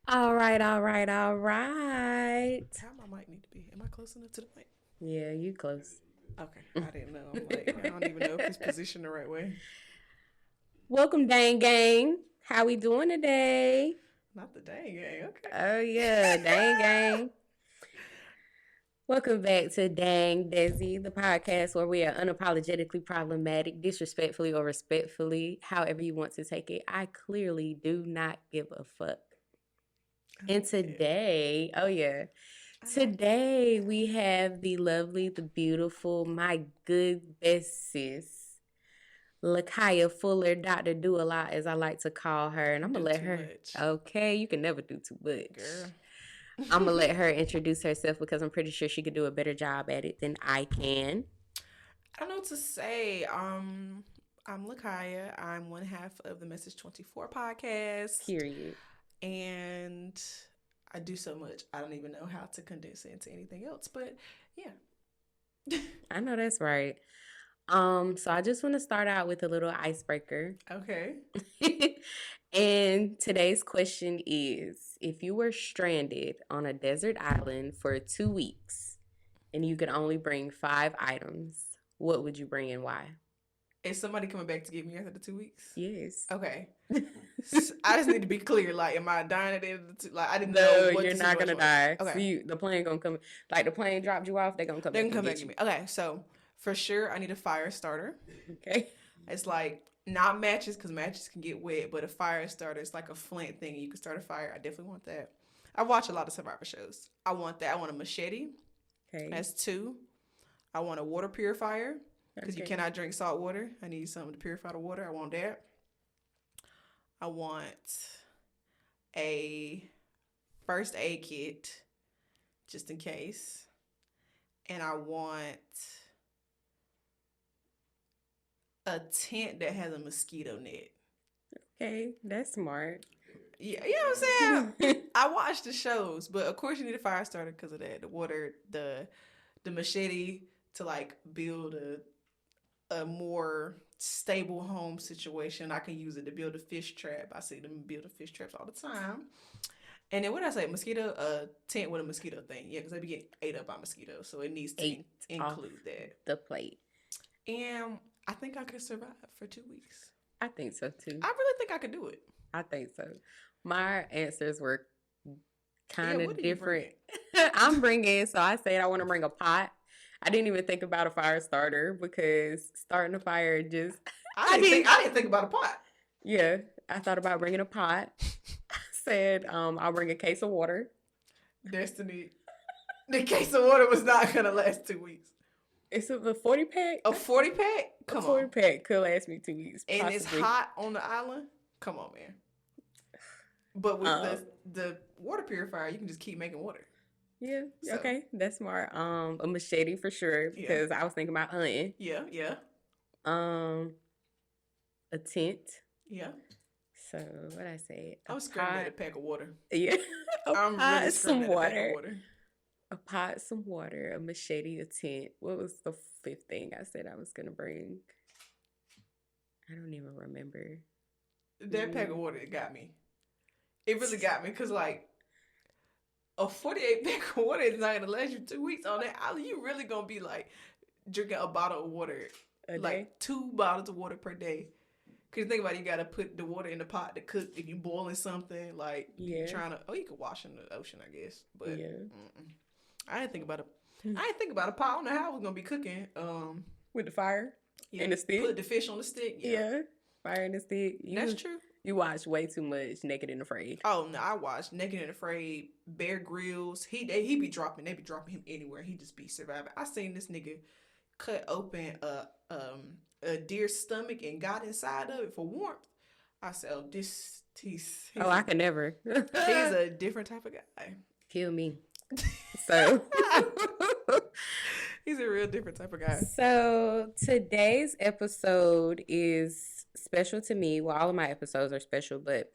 All right, all right, all right. How my mic need to be? Am I close enough to the mic? Yeah, you close. Okay, I didn't know. I'm like, I don't even know if it's positioned the right way. Welcome, Dang Gang. How we doing today? Not the dang gang. Okay. Oh yeah, Dang Gang. Welcome back to Dang Desi, the podcast where we are unapologetically problematic, disrespectfully or respectfully, however you want to take it. I clearly do not give a fuck. I And like that. today, oh yeah, I like today we have the lovely, the beautiful, my good best sis, Lakhia Fuller, Dr. Do a Lot, as I like to call her. And I'm that. going Do to let too her, much, okay, you can never do too much. girl. I'm going to let her introduce herself because I'm pretty sure she could do a better job at it than I can. I don't know what to say. I'm Lakhia. I'm one half of the Message 24 podcast, Period. and I do so much. I don't even know how to condense it into anything else. But yeah. I know that's right. So I just want to start out with a little icebreaker. Okay. And today's question is if you were stranded on a desert island for 2 weeks and you could only bring 5 items, what would you bring and why? Is somebody coming back to get me after the 2 weeks? Yes. Okay. I just need to be clear. Like, am I dying at the end of the Like, I didn't know No, what you're the not gonna situation was. die. Okay. See, the plane gonna come. Like the plane dropped you off, they gonna come They back can and come back get to you. me. Okay, so for sure, I need a fire starter. Okay. It's like not matches because matches can get wet, but a fire starter is like a flint thing. You can start a fire. I definitely want that. I watch a lot of survivor shows. I want that. I want a machete. Okay. That's two. I want a water purifier because you Okay. cannot drink salt water. I need something to purify the water. I want that. I want a first aid kit just in case. And I want a tent that has a mosquito net. Okay. That's smart. Yeah, you know what I'm saying? I watch the shows, but of course you need a fire starter because of that. The water, the machete to like build a more stable home situation. I can use it to build a fish trap. I see them build fish traps all the time. And then what did I say? Mosquito, tent with a mosquito thing. Yeah, because they be getting ate up by mosquitoes, so it needs to Eight off include that. the plate. And I think I could survive for 2 weeks. I think so too. I really think I could do it. I think so. My answers were Yeah, kind what of are you different. bringing? I'm bringing, so I said I want to bring a pot. I didn't even think about a fire starter because starting a fire just, I didn't, I didn't think about a pot. yeah, I thought about bringing a pot. I said I'll bring a case of water. Destiny. The case of water was not gonna last 2 weeks. It's a 40 pack. A 40 pack? A Come 40 on. pack could last me 2 weeks, And it's possibly. hot on the island? Come on, man. But with Um, the water purifier, you can just keep making water. yeah, So okay, that's smart. A machete for sure yeah, because I was thinking about hunting. yeah, Um, a tent. yeah. So what I said, a I'm screaming at a pot. pack of water. Yeah, a I'm really pot, screaming some at a pack of water. water. A pot, some water, a machete, a tent. What was the fifth thing I said I was gonna bring? I don't even remember. That pack of water, it got me. It really got me because like a 48 pack of water is not gonna last you 2 weeks on that island. You really gonna be like drinking a bottle of water, A like day? 2 bottles of water per day. Cause you think about it, you gotta put the water in the pot to cook. If you boiling something, like you Yeah, trying to, oh, you could wash in the ocean, I guess. But yeah. I didn't think about it. I didn't think about a pot. I don't know how I was gonna be cooking. With the fire Yeah, and the stick. put the fish on the stick. Yeah, Yeah, fire and the stick. that's true. You watch way too much Naked and Afraid. Oh no, I watched Naked and Afraid, Bear Grylls. He be dropping. They be dropping him anywhere. He just be surviving. I seen this nigga cut open a deer's stomach and got inside of it for warmth. I said, oh, Oh, I could never. he's a different type of guy. Kill me. So. He's a real different type of guy. So today's episode is special to me. Well, all of my episodes are special, but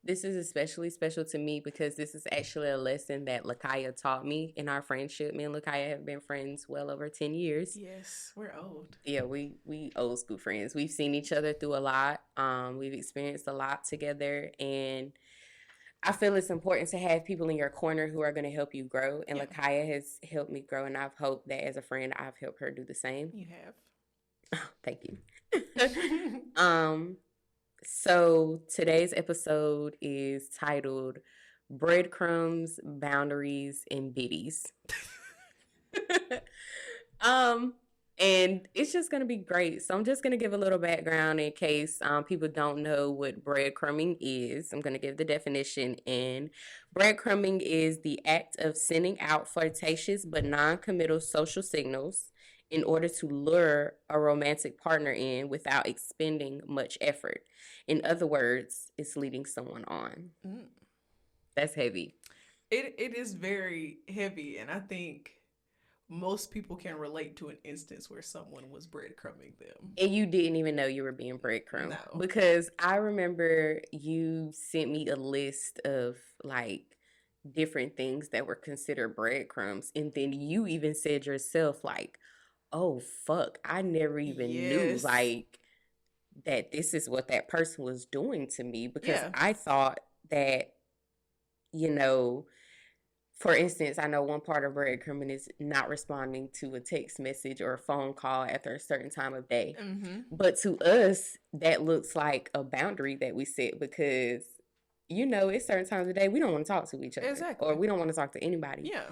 this is especially special to me because this is actually a lesson that Lakhia taught me in our friendship. Me and Lakhia have been friends well over 10 years. Yes, we're old. Yeah, we old school friends. We've seen each other through a lot. We've experienced a lot together, and I feel it's important to have people in your corner who are going to help you grow. And Yeah. Lakhia has helped me grow, and I've hoped that as a friend, I've helped her do the same. You Thank you. have. So today's episode is titled "Breadcrumbs, Boundaries, and Bitties." um, and it's just gonna be great. So I'm just gonna give a little background in case people don't know what breadcrumbing is. I'm gonna give the definition. And breadcrumbing is the act of sending out flirtatious but non-committal social signals in order to lure a romantic partner in without expending much effort. In other words, it's leading someone on. Mm. That's heavy. It is very heavy, and I think most people can relate to an instance where someone was breadcrumbing them. And you didn't even know you were being breadcrumbed. No. Because I remember you sent me a list of like different things that were considered breadcrumbs. And then you even said yourself, like, oh, fuck, I never even knew, Yes. like, that this is what that person was doing to me. Because Yeah. I thought that, you know, for instance, I know one part of breadcrumbing is not responding to a text message or a phone call after a certain time of day. Mm-hmm. But to us, that looks like a boundary that we set because, you know, it's certain times of day we don't want to talk to each other. Exactly. Or we don't want to talk to anybody. Yeah.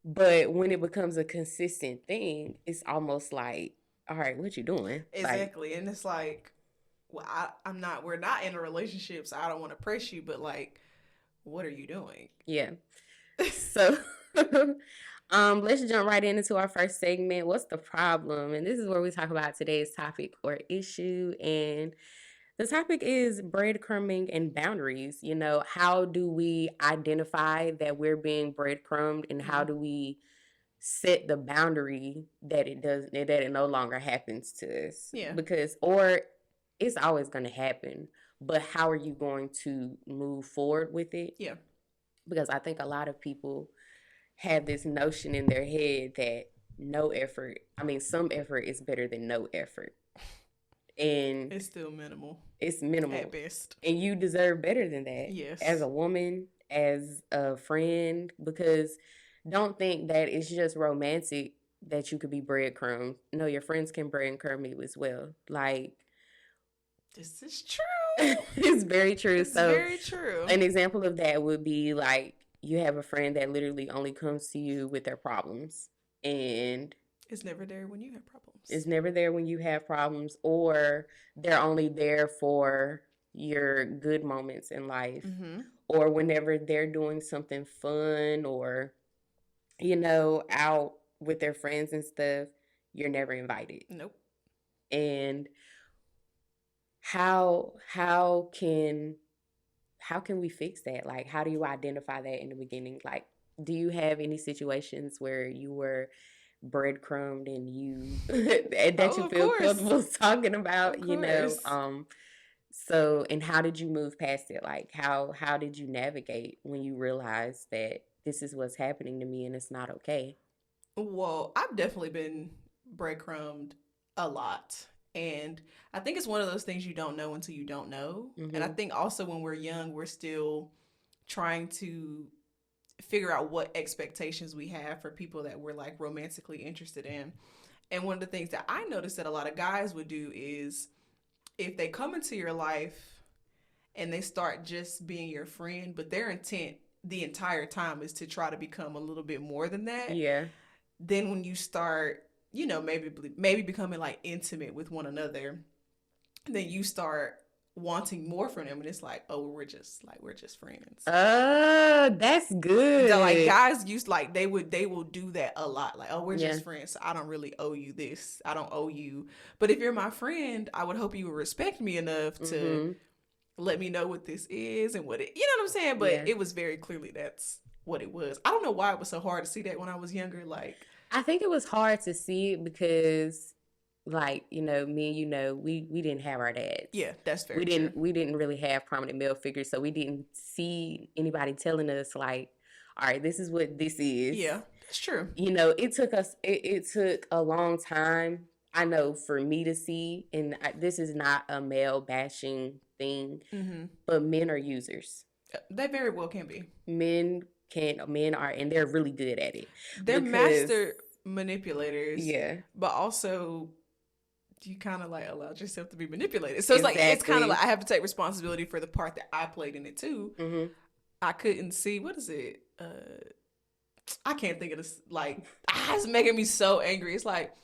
But when it becomes a consistent thing, it's almost like, all right, what you doing? Exactly. Like, and it's like, well, we're not in a relationship, so I don't want to press you, but like, what are you doing? yeah. So let's jump right into our first segment. What's the problem? And this is where we talk about today's topic or issue. And the topic is breadcrumbing and boundaries. You know, how do we identify that we're being breadcrumbed, and how do we set the boundary that it no longer happens to us? Yeah. Because or it's always going to happen, but how are you going to move forward with it? Yeah. Because I think a lot of people have this notion in their head that some effort is better than no effort. And it's still minimal. It's minimal at best. And you deserve better than that. Yes. As a woman, as a friend, because don't think that it's just romantic that you could be breadcrumbed. No, your friends can breadcrumb you as well. Like, this is true. It's very true. It's very true. An example of that would be like you have a friend that literally only comes to you with their problems, and it's never there when you have problems. It's never there when you have problems, or they're only there for your good moments in life, or whenever they're doing something fun or, you know, out with their friends and stuff, you're never invited. Nope. And how can we fix that? Like, how do you identify that in the beginning? Like, do you have any situations where you were breadcrumbed and you that you feel comfortable talking about, you know? So, and how did you move past it? Like, how did you navigate when you realized that this is what's happening to me and it's not okay? Well, I've definitely been breadcrumbed a lot. And I think it's one of those things you don't know until you don't know. Mm-hmm. And I think also when we're young, we're still trying to figure out what expectations we have for people that we're like romantically interested in. And one of the things that I noticed that a lot of guys would do is if they come into your life and they start just being your friend, but their intent the entire time is to try to become a little bit more than that. Yeah. Then when you start, you know, maybe becoming like intimate with one another, then you start wanting more from them, and it's like, oh, we're just friends. That's good. So, like, guys used like they will do that a lot. Like, oh, we're just friends, so I don't really owe you this. I don't owe you. But if you're my friend, I would hope you would respect me enough to let me know what this is and what it. You know what I'm saying? But it was very clearly that's what it was. I don't know why it was so hard to see that when I was younger. Like, I think it was hard to see it because, like, you know, me and you know, we didn't have our dads. Yeah, that's very true. We didn't really have prominent male figures, so we didn't see anybody telling us like, all right, this is what this is. Yeah, that's true. You know, it took a long time, I know, for me to see, and this is not a male bashing thing, but men are users. They very well can be. Men are, and they're really good at it They're because master manipulators, yeah, but also you kind of like allowed yourself to be manipulated. So it's kind of exactly. like I have to take responsibility for the part that I played in it too. Hmm. I couldn't see what is it. I can't think of this. Like it's making me so angry. It's like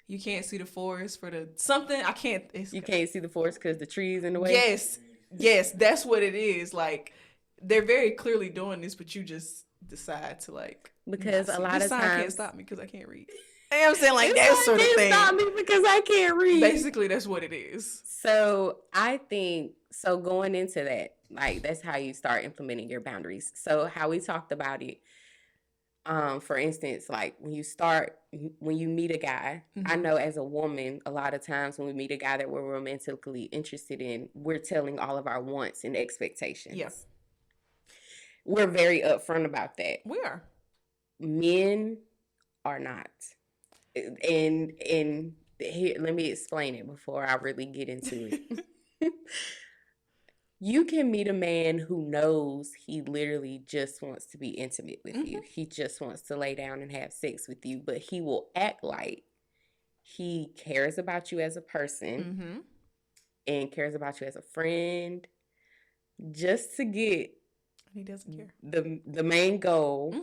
you can't see the forest for the something. I can't. You can't see the forest because the trees in the way. Yes, yes, that's what it is. Like they're very clearly doing this, but you just decide to like Because a lot this of sign can't times stop me because I can't read. You know what I'm saying? Like that this sort of can't thing. stop me because I can't read. Basically, that's what it is. So I think so going into that, like that's how you start implementing your boundaries. So how we talked about it, for instance, like when you meet a guy, I know as a woman, a lot of times when we meet a guy that we're romantically interested in, we're telling all of our wants and expectations. Yeah. We're very upfront about that. We are. Men are not. And here, let me explain it before I really get into it. You can meet a man who knows he literally just wants to be intimate with you. He just wants to lay down and have sex with you, but he will act like he cares about you as a person and cares about you as a friend just to get he doesn't care. The main goal.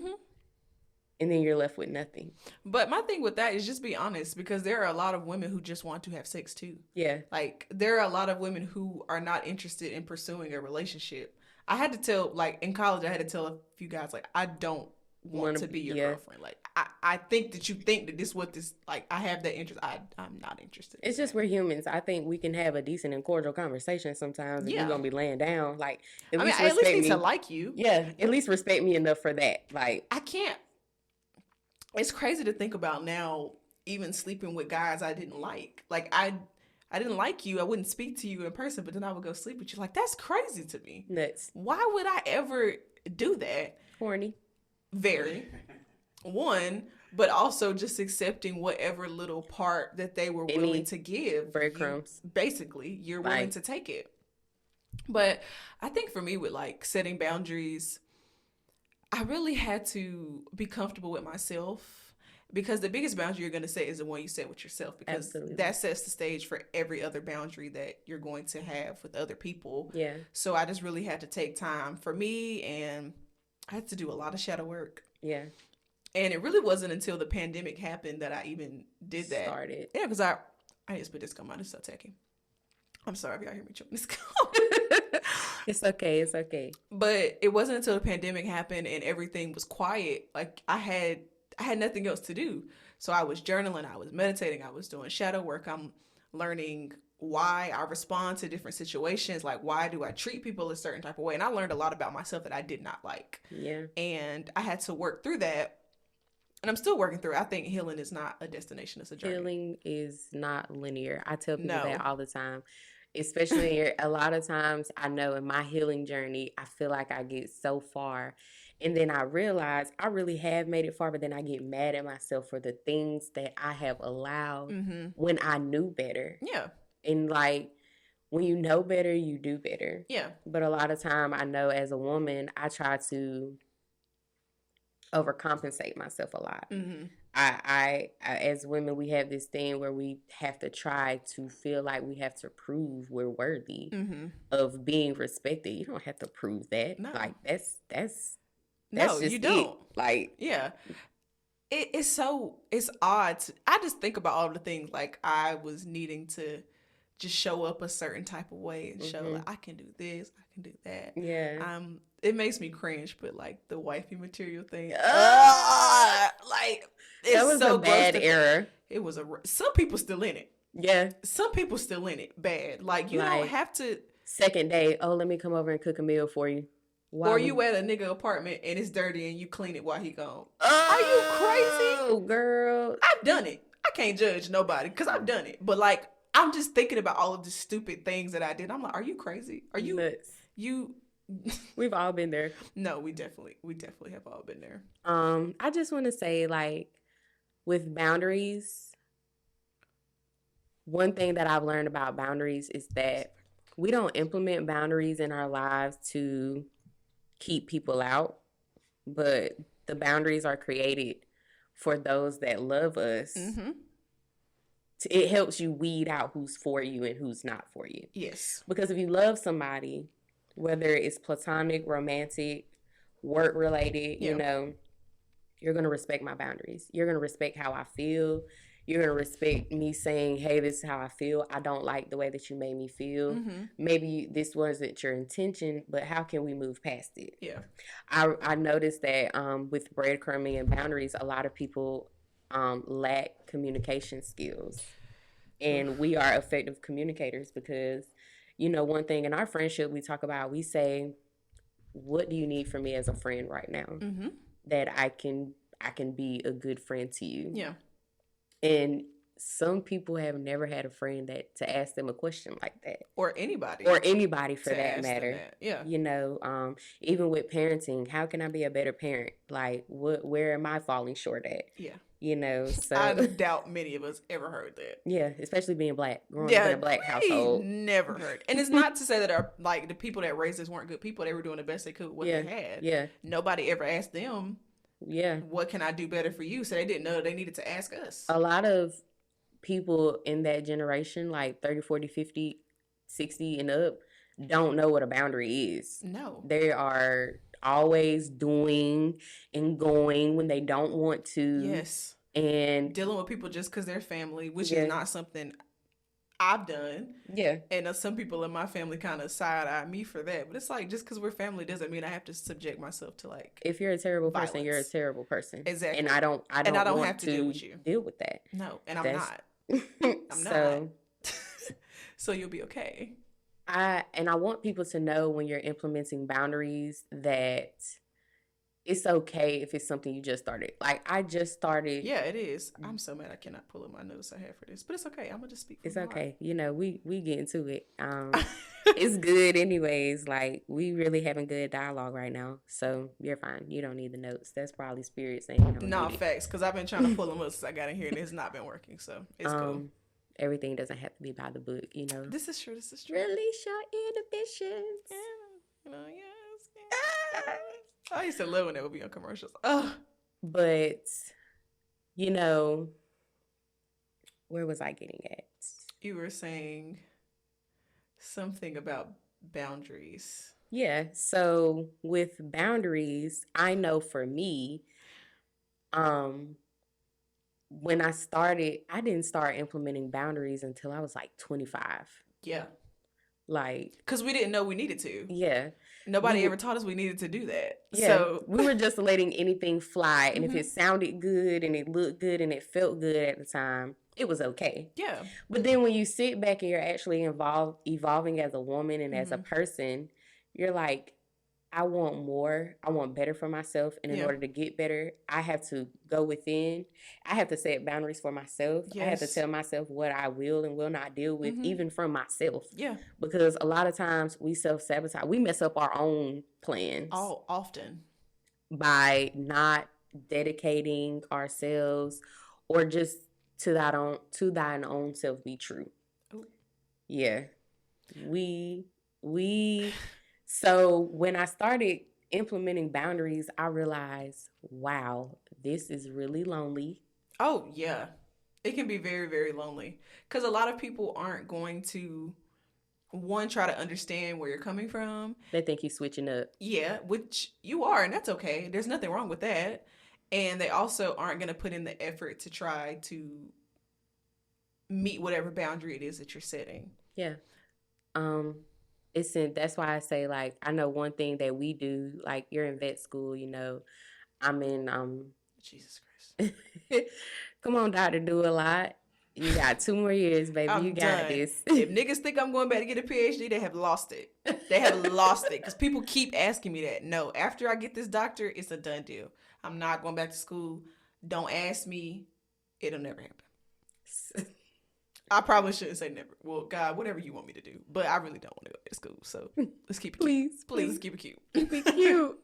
And then you're left with nothing. But my thing with that is just be honest, because there are a lot of women who just want to have sex too. Yeah. Like there are a lot of women who are not interested in pursuing a relationship. I had to tell, like in college, I had to tell a few guys, like, I don't want to be your girlfriend. Like I think that you think that this what this like I have that interest. I'm not interested. It's just we're humans. I think we can have a decent and cordial conversation sometimes if you're gonna be laying down. Like at least need to like you. Yeah. At least respect me enough for that. Like I can't. It's crazy to think about now, even sleeping with guys I didn't like. Like I didn't like you. I wouldn't speak to you in person, but then I would go sleep with you. Like that's crazy to me. Nuts. Why would I ever do that? Horny. Very. One, but also just accepting whatever little part that they were willing to give. Breadcrumbs. Basically, you're willing to take it. But I think for me with like setting boundaries, I really had to be comfortable with myself, because the biggest boundary you're going to set is the one you set with yourself, because that sets the stage for every other boundary that you're going to have with other people. Yeah. So I just really had to take time for me, and I had to do a lot of shadow work. Yeah. And it really wasn't until the pandemic happened that I even did that. Started. Yeah, because I just put this gum on. It's so tacky. I'm sorry if y'all hear me chewing this gum. It's okay. It's okay. But it wasn't until the pandemic happened and everything was quiet. Like I had nothing else to do. So I was journaling, I was meditating, I was doing shadow work. I'm learning why I respond to different situations. Like, why do I treat people a certain type of way? And I learned a lot about myself that I did not like. Yeah. And I had to work through that. And I'm still working through it. I think healing is not a destination, it's a journey. Healing is not linear. I tell people that all the time. Especially a lot of times I know in my healing journey, I feel like I get so far. And then I realize I really have made it far, but then I get mad at myself for the things that I have allowed when I knew better. Yeah. And like, when you know better, you do better. Yeah. But a lot of time I know as a woman, I try to overcompensate myself a lot. I as women, we have this thing where we have to try to feel like we have to prove we're worthy of being respected. You don't have to prove that. No. Like that's no, just you don't. it. Like yeah, it's odd. I just think about all the things like I was needing to just show up a certain type of way and show like I can do this, I can do that. Yeah. It makes me cringe, but like the wifey material thing, like it's that was so a bad era. It was some people still in it. Yeah. Some people still in it bad. Like you don't have to. Second day, oh, let me come over and cook a meal for you. Or you at a nigga apartment and it's dirty and you clean it while he gone. Are you crazy? Oh, girl. I've done it. I can't judge nobody because I've done it. But like, I'm just thinking about all of the stupid things that I did. I'm like, are you crazy? Are you nuts? We've all been there. No, we definitely have all been there. I just want to say, like, with boundaries, one thing that I've learned about boundaries is that we don't implement boundaries in our lives to keep people out, but the boundaries are created for those that love us. Mm-hmm. It helps you weed out who's for you and who's not for you. Yes. Because if you love somebody, whether it's platonic, romantic, work related, Yeah. you're going to respect my boundaries. You're going to respect how I feel. You're going to respect me saying, hey, this is how I feel. I don't like the way that you made me feel. Mm-hmm. Maybe this wasn't your intention, but how can we move past it? Yeah. I noticed that with breadcrumbing and boundaries, a lot of people lack communication skills. And we are effective communicators because, one thing in our friendship we talk about, we say, what do you need from me as a friend right now? Mm-hmm. That I can be a good friend to you. Yeah. And some people have never had a friend that to ask them a question like that. Or anybody For that matter. Yeah. Even with parenting, how can I be a better parent? Like, where am I falling short at? Yeah. So I doubt many of us ever heard that. Yeah, especially being black, growing up in a black household. Never heard. And it's not to say that the people that raised us weren't good people. They were doing the best they could with what they had. Yeah. Nobody ever asked them, yeah, what can I do better for you? So they didn't know they needed to ask us. A lot of people in that generation, like 30, 40, 50, 60 and up, don't know what a boundary is. No. They are always doing and going when they don't want to. Yes. And dealing with people just because they're family, which is not something I've done. Yeah. And some people in my family kind of side-eye me for that. But it's like, just because we're family doesn't mean I have to subject myself to like if you're a terrible violence. Person, you're a terrible person. Exactly. And I don't want have to deal with you. Deal with that. No, and I'm not. I'm not. So you'll be okay. I want people to know when you're implementing boundaries that it's okay if it's something you just started. Like, I just started. Yeah, it is. I'm so mad I cannot pull up my notes I have for this. But it's okay. I'm going to just speak. It's okay. We get into it. It's good anyways. Like, we really having good dialogue right now. So you're fine. You don't need the notes. That's probably spirit saying no, facts. Because I've been trying to pull them up since I got in here and it's not been working. So it's cool. Everything doesn't have to be by the book, This is true. Release your inhibitions. Yes. I used to love when they would be on commercials. Ugh. But, where was I getting at? You were saying something about boundaries. Yeah. So with boundaries, I know for me, when I didn't start implementing boundaries until I was like 25. Yeah. Like, because we didn't know we needed to. Yeah. Nobody ever taught us we needed to do that. Yeah. So we were just letting anything fly. And if it sounded good and it looked good and it felt good at the time, it was okay. Yeah. But then when you sit back and you're actually evolving as a woman and as a person, you're like, I want more. I want better for myself. And in order to get better, I have to go within. I have to set boundaries for myself. Yes. I have to tell myself what I will and will not deal with, even from myself. Yeah. Because a lot of times we self-sabotage. We mess up our own plans. Oh, often. By not dedicating ourselves or just to thine own self be true. Ooh. Yeah. So when I started implementing boundaries, I realized, wow, this is really lonely. Oh, yeah. It can be very, very lonely. Because a lot of people aren't going to, try to understand where you're coming from. They think you're switching up. Yeah, which you are, and that's okay. There's nothing wrong with that. And they also aren't going to put in the effort to try to meet whatever boundary it is that you're setting. Yeah. That's why I say, like, I know one thing that we do, like, you're in vet school, I'm in, Jesus Christ. Come on, doctor, do a lot. You got 2 more years, baby. You got this. If niggas think I'm going back to get a PhD, they have lost it. They have lost it. Because people keep asking me that. No, after I get this doctor, it's a done deal. I'm not going back to school. Don't ask me. It'll never happen. I probably shouldn't say never. Well, God, whatever you want me to do. But I really don't want to go to school. So let's keep it cute. Please, let's keep it cute. Keep it cute.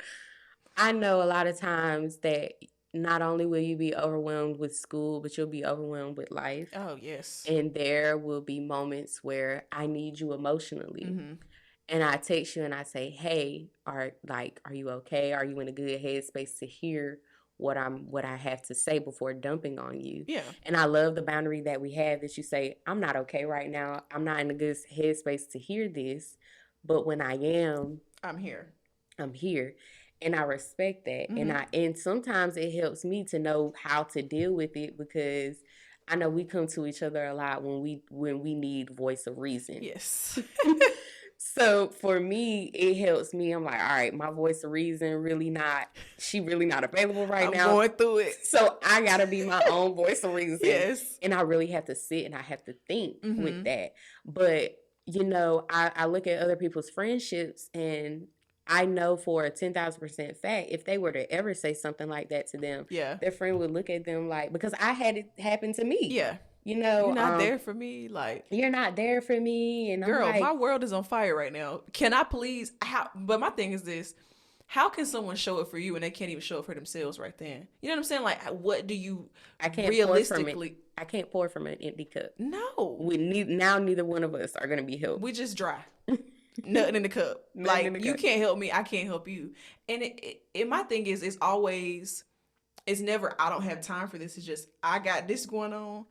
I know a lot of times that not only will you be overwhelmed with school, but you'll be overwhelmed with life. Oh, yes. And there will be moments where I need you emotionally. and I text you and I say, "Hey, are you okay? Are you in a good headspace to hear what I have to say before dumping on you?" Yeah. And I love the boundary that we have that you say, "I'm not okay right now. I'm not in a good headspace to hear this, but when I am, I'm here. I'm here." And I respect that. Mm-hmm. And sometimes it helps me to know how to deal with it because I know we come to each other a lot when we need voice of reason. Yes. So for me, it helps me. I'm like, all right, my voice of reason she really not available right I'm now. going through it. So I gotta be my own voice of reason. Yes. And I really have to sit and I have to think Mm-hmm. with that. But I look at other people's friendships and I know for a 10,000% fact, if they were to ever say something like that to them, Yeah. their friend would look at them like, because I had it happen to me. Yeah. You know, you're not there for me. Like, you're not there for me. And girl, I'm like, my world is on fire right now. Can I please? But my thing is this: how can someone show it for you and they can't even show it for themselves right then? You know what I'm saying? Like, what do you? I can't realistically. I can't pour from an empty cup. No. Now neither one of us are gonna be helped. We just dry. Nothing in the cup. Like, you can't help me, I can't help you. And my thing is, it's never I don't have time for this. It's just I got this going on.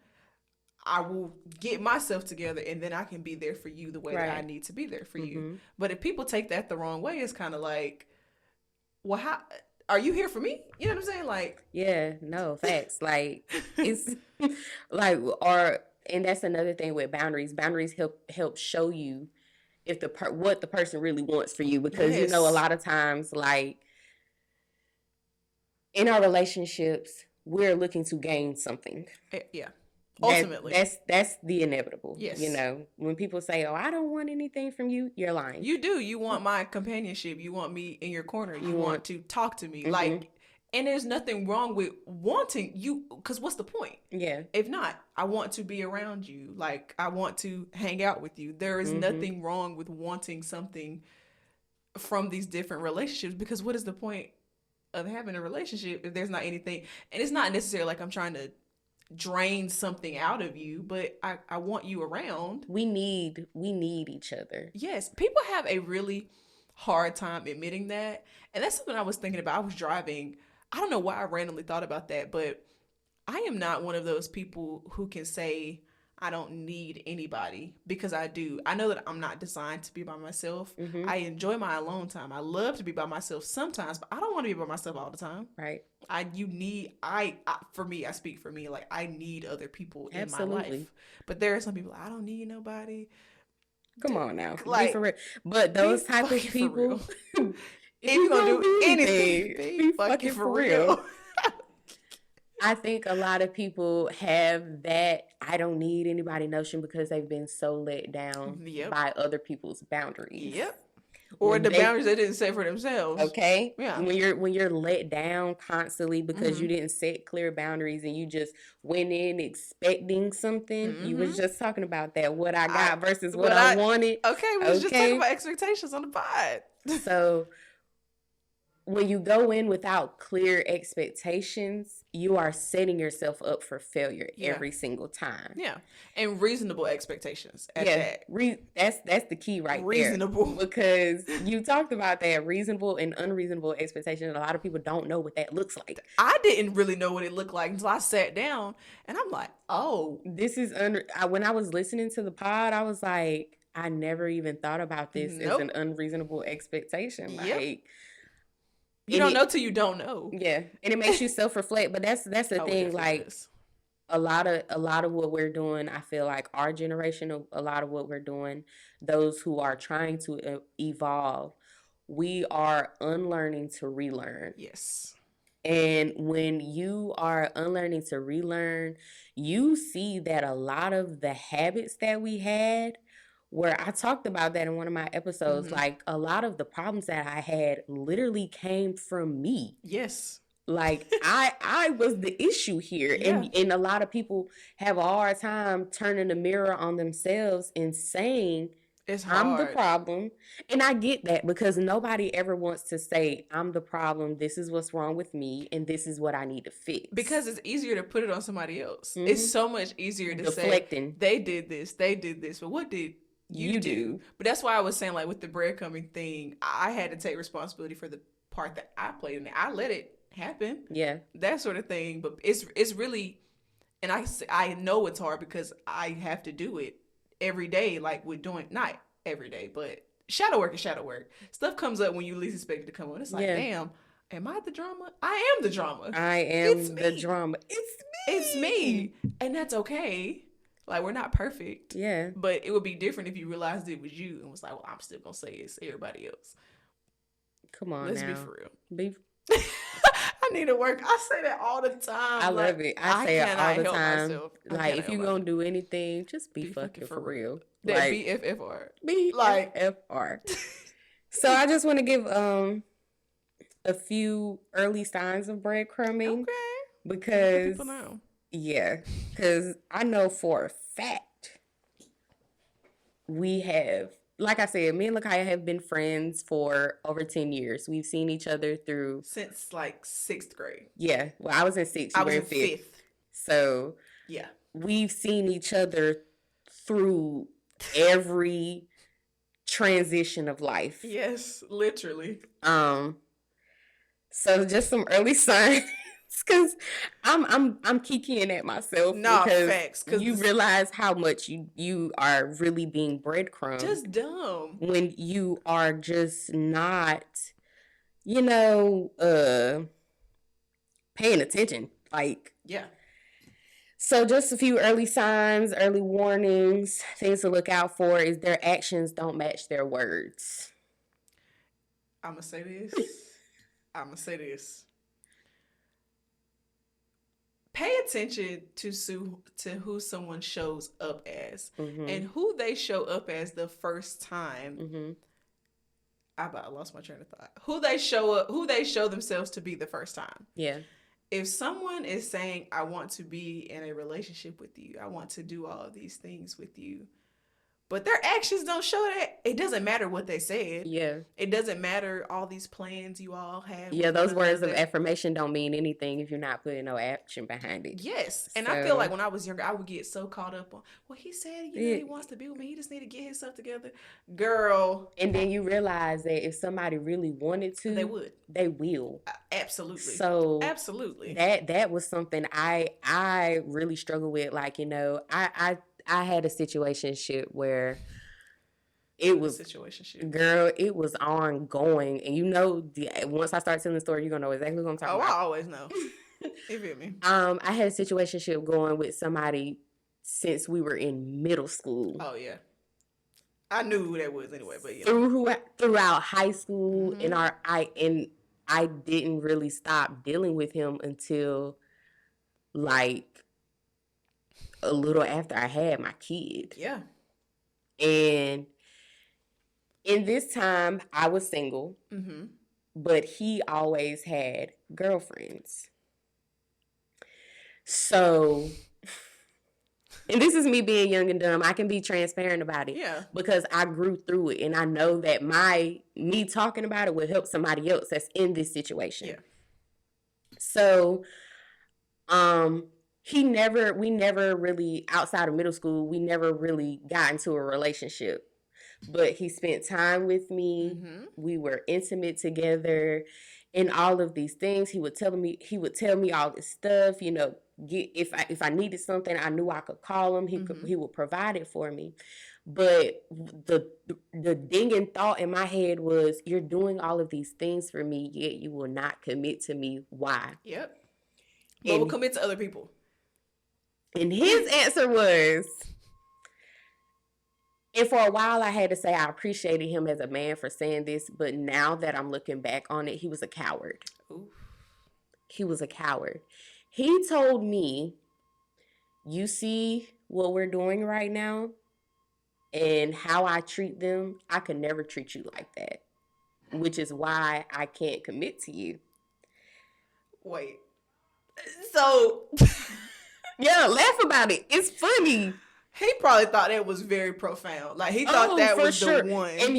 I will get myself together and then I can be there for you the way that I need to be there for you. But if people take that the wrong way, it's kind of like, well, how are you here for me? You know what I'm saying? Like, yeah, no, facts. Like, it's like, and that's another thing with boundaries. Boundaries help show you if what the person really wants for you, because a lot of times, like in our relationships, we're looking to gain something. Yeah. Ultimately, that's the inevitable. Yes. When people say, "Oh, I don't want anything from you," you're lying. You do. You want my companionship. You want me in your corner. You want to talk to me. Mm-hmm. Like, and there's nothing wrong with wanting you, because what's the point? Yeah. If not, I want to be around you. Like, I want to hang out with you. There is nothing wrong with wanting something from these different relationships, because what is the point of having a relationship if there's not anything? And it's not necessarily like I'm trying to drain something out of you, but I want you around. We need each other. Yes. People have a really hard time admitting that. And that's something I was thinking about. I was driving. I don't know why I randomly thought about that, but I am not one of those people who can say I don't need anybody, because I do. I know that I'm not designed to be by myself. Mm-hmm. I enjoy my alone time. I love to be by myself sometimes, but I don't want to be by myself all the time. Right. For me, I speak for me. Like, I need other people in my life. But there are some people, I don't need nobody. Come on now. Like, be for real. But those type of people, if you're going to do anything, be fucking for real. I think a lot of people have that I don't need anybody notion because they've been so let down by other people's boundaries. Yep. Or the boundaries they didn't set for themselves. Okay. Yeah. When you're let down constantly because you didn't set clear boundaries and you just went in expecting something. You was just talking about that. What I got versus what I wanted. Okay, we was just talking about expectations on the pod. So when you go in without clear expectations, you are setting yourself up for failure every single time. Yeah. And reasonable expectations at that. That's the key right reasonable. There. Because you talked about that, reasonable and unreasonable expectations. A lot of people don't know what that looks like. I didn't really know what it looked like until I sat down and I'm like, oh. This is when I was listening to the pod, I was like, I never even thought about this as an unreasonable expectation. Like, you don't know till you don't know. Yeah. And it makes you self-reflect. But that's the thing. Like, a lot of what we're doing, I feel like our generation, a lot of what we're doing, those who are trying to evolve, we are unlearning to relearn. Yes. And when you are unlearning to relearn, you see that a lot of the habits that we had, where I talked about that in one of my episodes, like a lot of the problems that I had literally came from me. Yes. Like I was the issue here. Yeah. And a lot of people have a hard time turning the mirror on themselves and saying, I'm the problem. And I get that, because nobody ever wants to say, I'm the problem, this is what's wrong with me, and this is what I need to fix. Because it's easier to put it on somebody else. It's so much easier to say, they did this. But what did You do. But that's why I was saying, like, with the breadcrumbing thing, I had to take responsibility for the part that I played in it. I let it happen. Yeah. That sort of thing. But it's really, and I know it's hard because I have to do it every day, like we're doing, not every day, but shadow work is shadow work. Stuff comes up when you least expect it to come on. It's like, damn, am I the drama? I am the drama. I am the drama. It's me. And that's okay. Like, we're not perfect. Yeah. But it would be different if you realized it was you and was like, well, I'm still going to say it's everybody else. Come on, Let's now. be for real. Be. I need to work. I say that all the time. I love it. I say it all the time. Myself. Like, if you're going to do anything, just be fucking for real. That like, BFFR. BFFR. So I just want to give a few early signs of breadcrumbing. Okay. Because people know. Yeah, because I know for a fact we have, like I said, me and Lakhia have been friends for over 10 years. We've seen each other since like 6th grade. Yeah, well, I was in 6th. I was in 5th. So yeah, we've seen each other through every transition of life. Yes, literally. So just some early signs. Because I'm kikiing at myself. No, because facts. Because you realize how much you are really being breadcrumbed. Just dumb. When you are just not, paying attention. Like, yeah. So just a few early signs, early warnings, things to look out for is their actions don't match their words. I'm going to say this. Pay attention to who someone shows up as, and who they show up as the first time. I lost my train of thought. Who they show themselves to be the first time. Yeah. If someone is saying, I want to be in a relationship with you, I want to do all of these things with you, but their actions don't show that, it doesn't matter what they said. Yeah. It doesn't matter all these plans you all have. Yeah, those words of affirmation don't mean anything if you're not putting no action behind it. Yes. And I feel like when I was younger, I would get so caught up on, well, he said, he wants to be with me. He just need to get himself together. Girl. And then you realize that if somebody really wanted to, they would. They will. Absolutely. So absolutely. That was something I really struggle with. Like, I had a situationship where it was girl, it was ongoing, and once I start telling the story, you're gonna know exactly what I'm talking about. I always know. You feel me? I had a situationship going with somebody since we were in middle school. Oh yeah, I knew who that was anyway, but yeah. Throughout high school, and I didn't really stop dealing with him until like a little after I had my kid. Yeah. And in this time, I was single, but he always had girlfriends. So, and this is me being young and dumb. I can be transparent about it. Yeah. Because I grew through it, and I know that me talking about it will help somebody else that's in this situation. Yeah. So, we never really, outside of middle school, we never really got into a relationship. But he spent time with me. We were intimate together and all of these things. He would tell me all this stuff, if I needed something, I knew I could call him. He would provide it for me. But the dinging thought in my head was, you're doing all of these things for me, yet you will not commit to me. Why? Yep. But we'll commit to other people. And his answer was, and for a while I had to say I appreciated him as a man for saying this, but now that I'm looking back on it, he was a coward. Ooh. He was a coward. He told me, you see what we're doing right now and how I treat them, I could never treat you like that, which is why I can't commit to you. Wait. So... Yeah, laugh about it. It's funny. He probably thought that was very profound. Like, he thought that was the one. And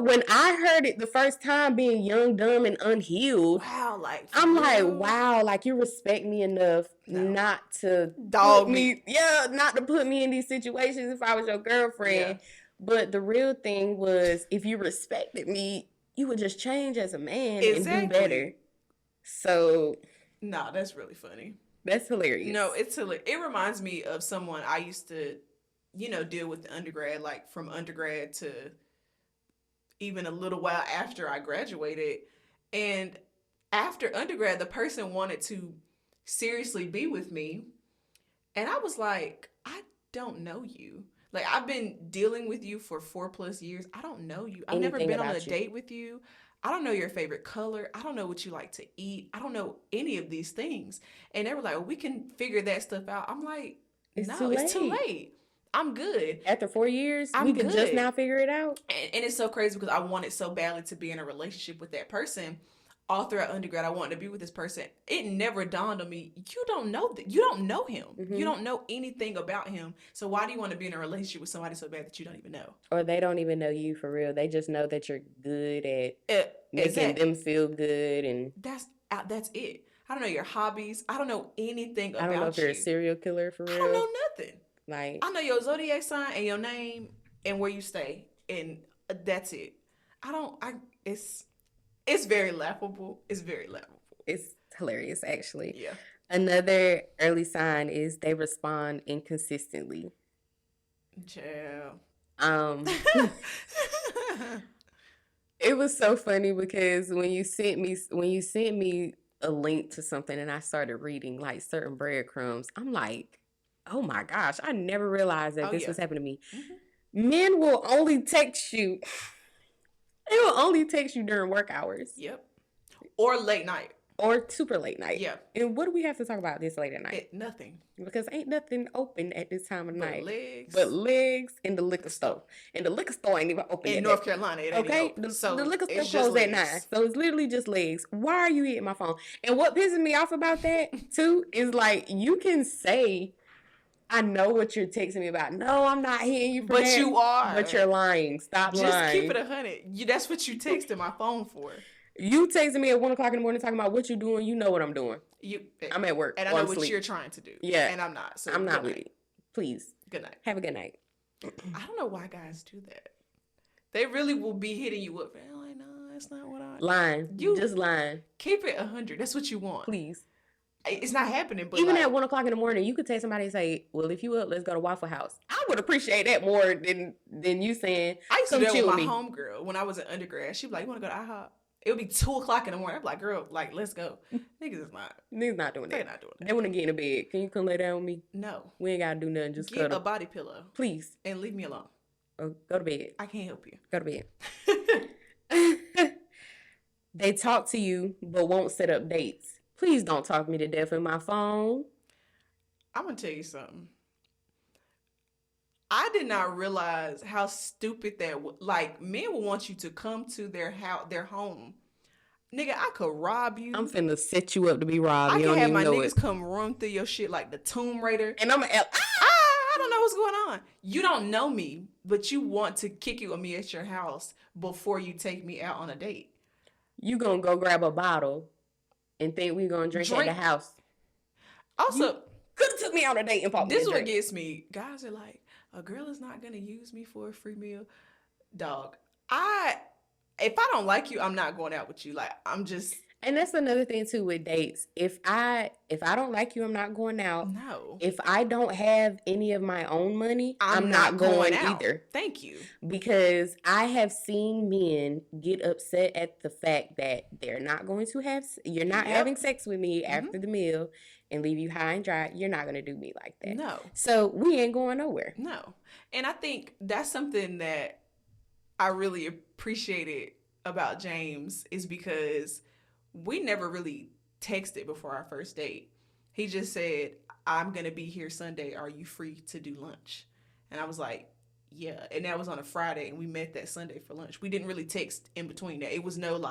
when I heard it the first time, being young, dumb, and unhealed, wow, I'm like, wow, like, you respect me enough not to dog me. Yeah, not to put me in these situations if I was your girlfriend. Yeah. But the real thing was, if you respected me, you would just change as a man and do better. Exactly. So Nah, that's really funny. that's hilarious. No, it's hilarious. It reminds me of someone I used to, deal with the undergrad, like from undergrad to even a little while after I graduated. And after undergrad, the person wanted to seriously be with me. And I was like, I don't know you. Like, I've been dealing with you for 4+ years. I don't know you. I've never been on a date with you. I don't know your favorite color. I don't know what you like to eat. I don't know any of these things. And they were like, well, we can figure that stuff out. I'm like, no, it's too late. I'm good. After 4 years, we can just now figure it out. And it's so crazy because I wanted so badly to be in a relationship with that person. All throughout undergrad, I wanted to be with this person. It never dawned on me, you don't know that. You don't know him. Mm-hmm. You don't know anything about him. So why do you want to be in a relationship with somebody so bad that you don't even know? Or they don't even know you for real. They just know that you're good at making them feel good, and that's it. I don't know your hobbies. I don't know anything about you. I don't know if you're a serial killer for real. I don't know nothing. Like, I know your zodiac sign and your name and where you stay, and that's it. It's very laughable. It's very laughable. It's hilarious, actually. Yeah. Another early sign is they respond inconsistently. Chill. It was so funny because when you sent me a link to something and I started reading like certain breadcrumbs, I'm like, oh my gosh, I never realized that this was happening to me. Mm-hmm. Men will only text you. They will only text you during work hours. Yep. Or late night. Or super late night. Yeah. And what do we have to talk about this late at night? Nothing. Because ain't nothing open at this time of night. Legs. But legs in the liquor store. And the liquor store ain't even open in North Carolina. It ain't open. The liquor store closed at 9. So it's literally just legs. Why are you hitting my phone? And what pisses me off about that, too, is like you can say, I know what you're texting me about. No, I'm not hitting you for that. But you are. But you're lying. Stop lying. Just keep it 100. That's what you texted my phone for. You texting me at 1 o'clock in the morning talking about what you're doing. You know what I'm doing. I'm at work. And I know what you're trying to do. Yeah. And I'm not. So I'm not with it. Please. Good night. Have a good night. I don't know why guys do that. They really will be hitting you up. I'm like, no, that's not what I... Lying. You just lying. Keep it 100. That's what you want. Please. It's not happening, but even at 1 o'clock in the morning, you could text somebody and say, "Well, if you up, let's go to Waffle House." I would appreciate that more than you saying. I used to do that with my homegirl when I was in undergrad. She'd be like, "You want to go to IHOP?" It would be 2 o'clock in the morning. I'd be like, "Girl, like, let's go." Niggas is not. Niggas not doing that. They're not doing that. They want to get in the bed. Can you come lay down with me? No. We ain't gotta do nothing. Just get a body pillow, please, and leave me alone. Oh, go to bed. I can't help you. Go to bed. They talk to you but won't set up dates. Please don't talk me to death in my phone. I'm going to tell you something. I did not realize how stupid that was. Like, men will want you to come to their house, their home. Nigga, I could rob you. I'm finna set you up to be robbed. I can have my niggas come run through your shit like the Tomb Raider. And I'm I don't know what's going on. You don't know me, but you want to kick it with me at your house before you take me out on a date. You gonna go grab a bottle and think we gonna drink at the house. Also, could have took me on a date and bought me a drink. This is what gets me. Guys are like, a girl is not gonna use me for a free meal. Dog, if I don't like you, I'm not going out with you. Like, I'm just... And that's another thing too with dates. If I don't like you, I'm not going out. No. If I don't have any of my own money, I'm not going either. Thank you. Because I have seen men get upset at the fact that you're not having sex with me after the meal and leave you high and dry. You're not going to do me like that. No. So we ain't going nowhere. No. And I think that's something that I really appreciated about James is because we never really texted before our first date. He just said, "I'm going to be here Sunday. Are you free to do lunch?" And I was like, yeah. And that was on a Friday, and we met that Sunday for lunch. We didn't really text in between that. It was none of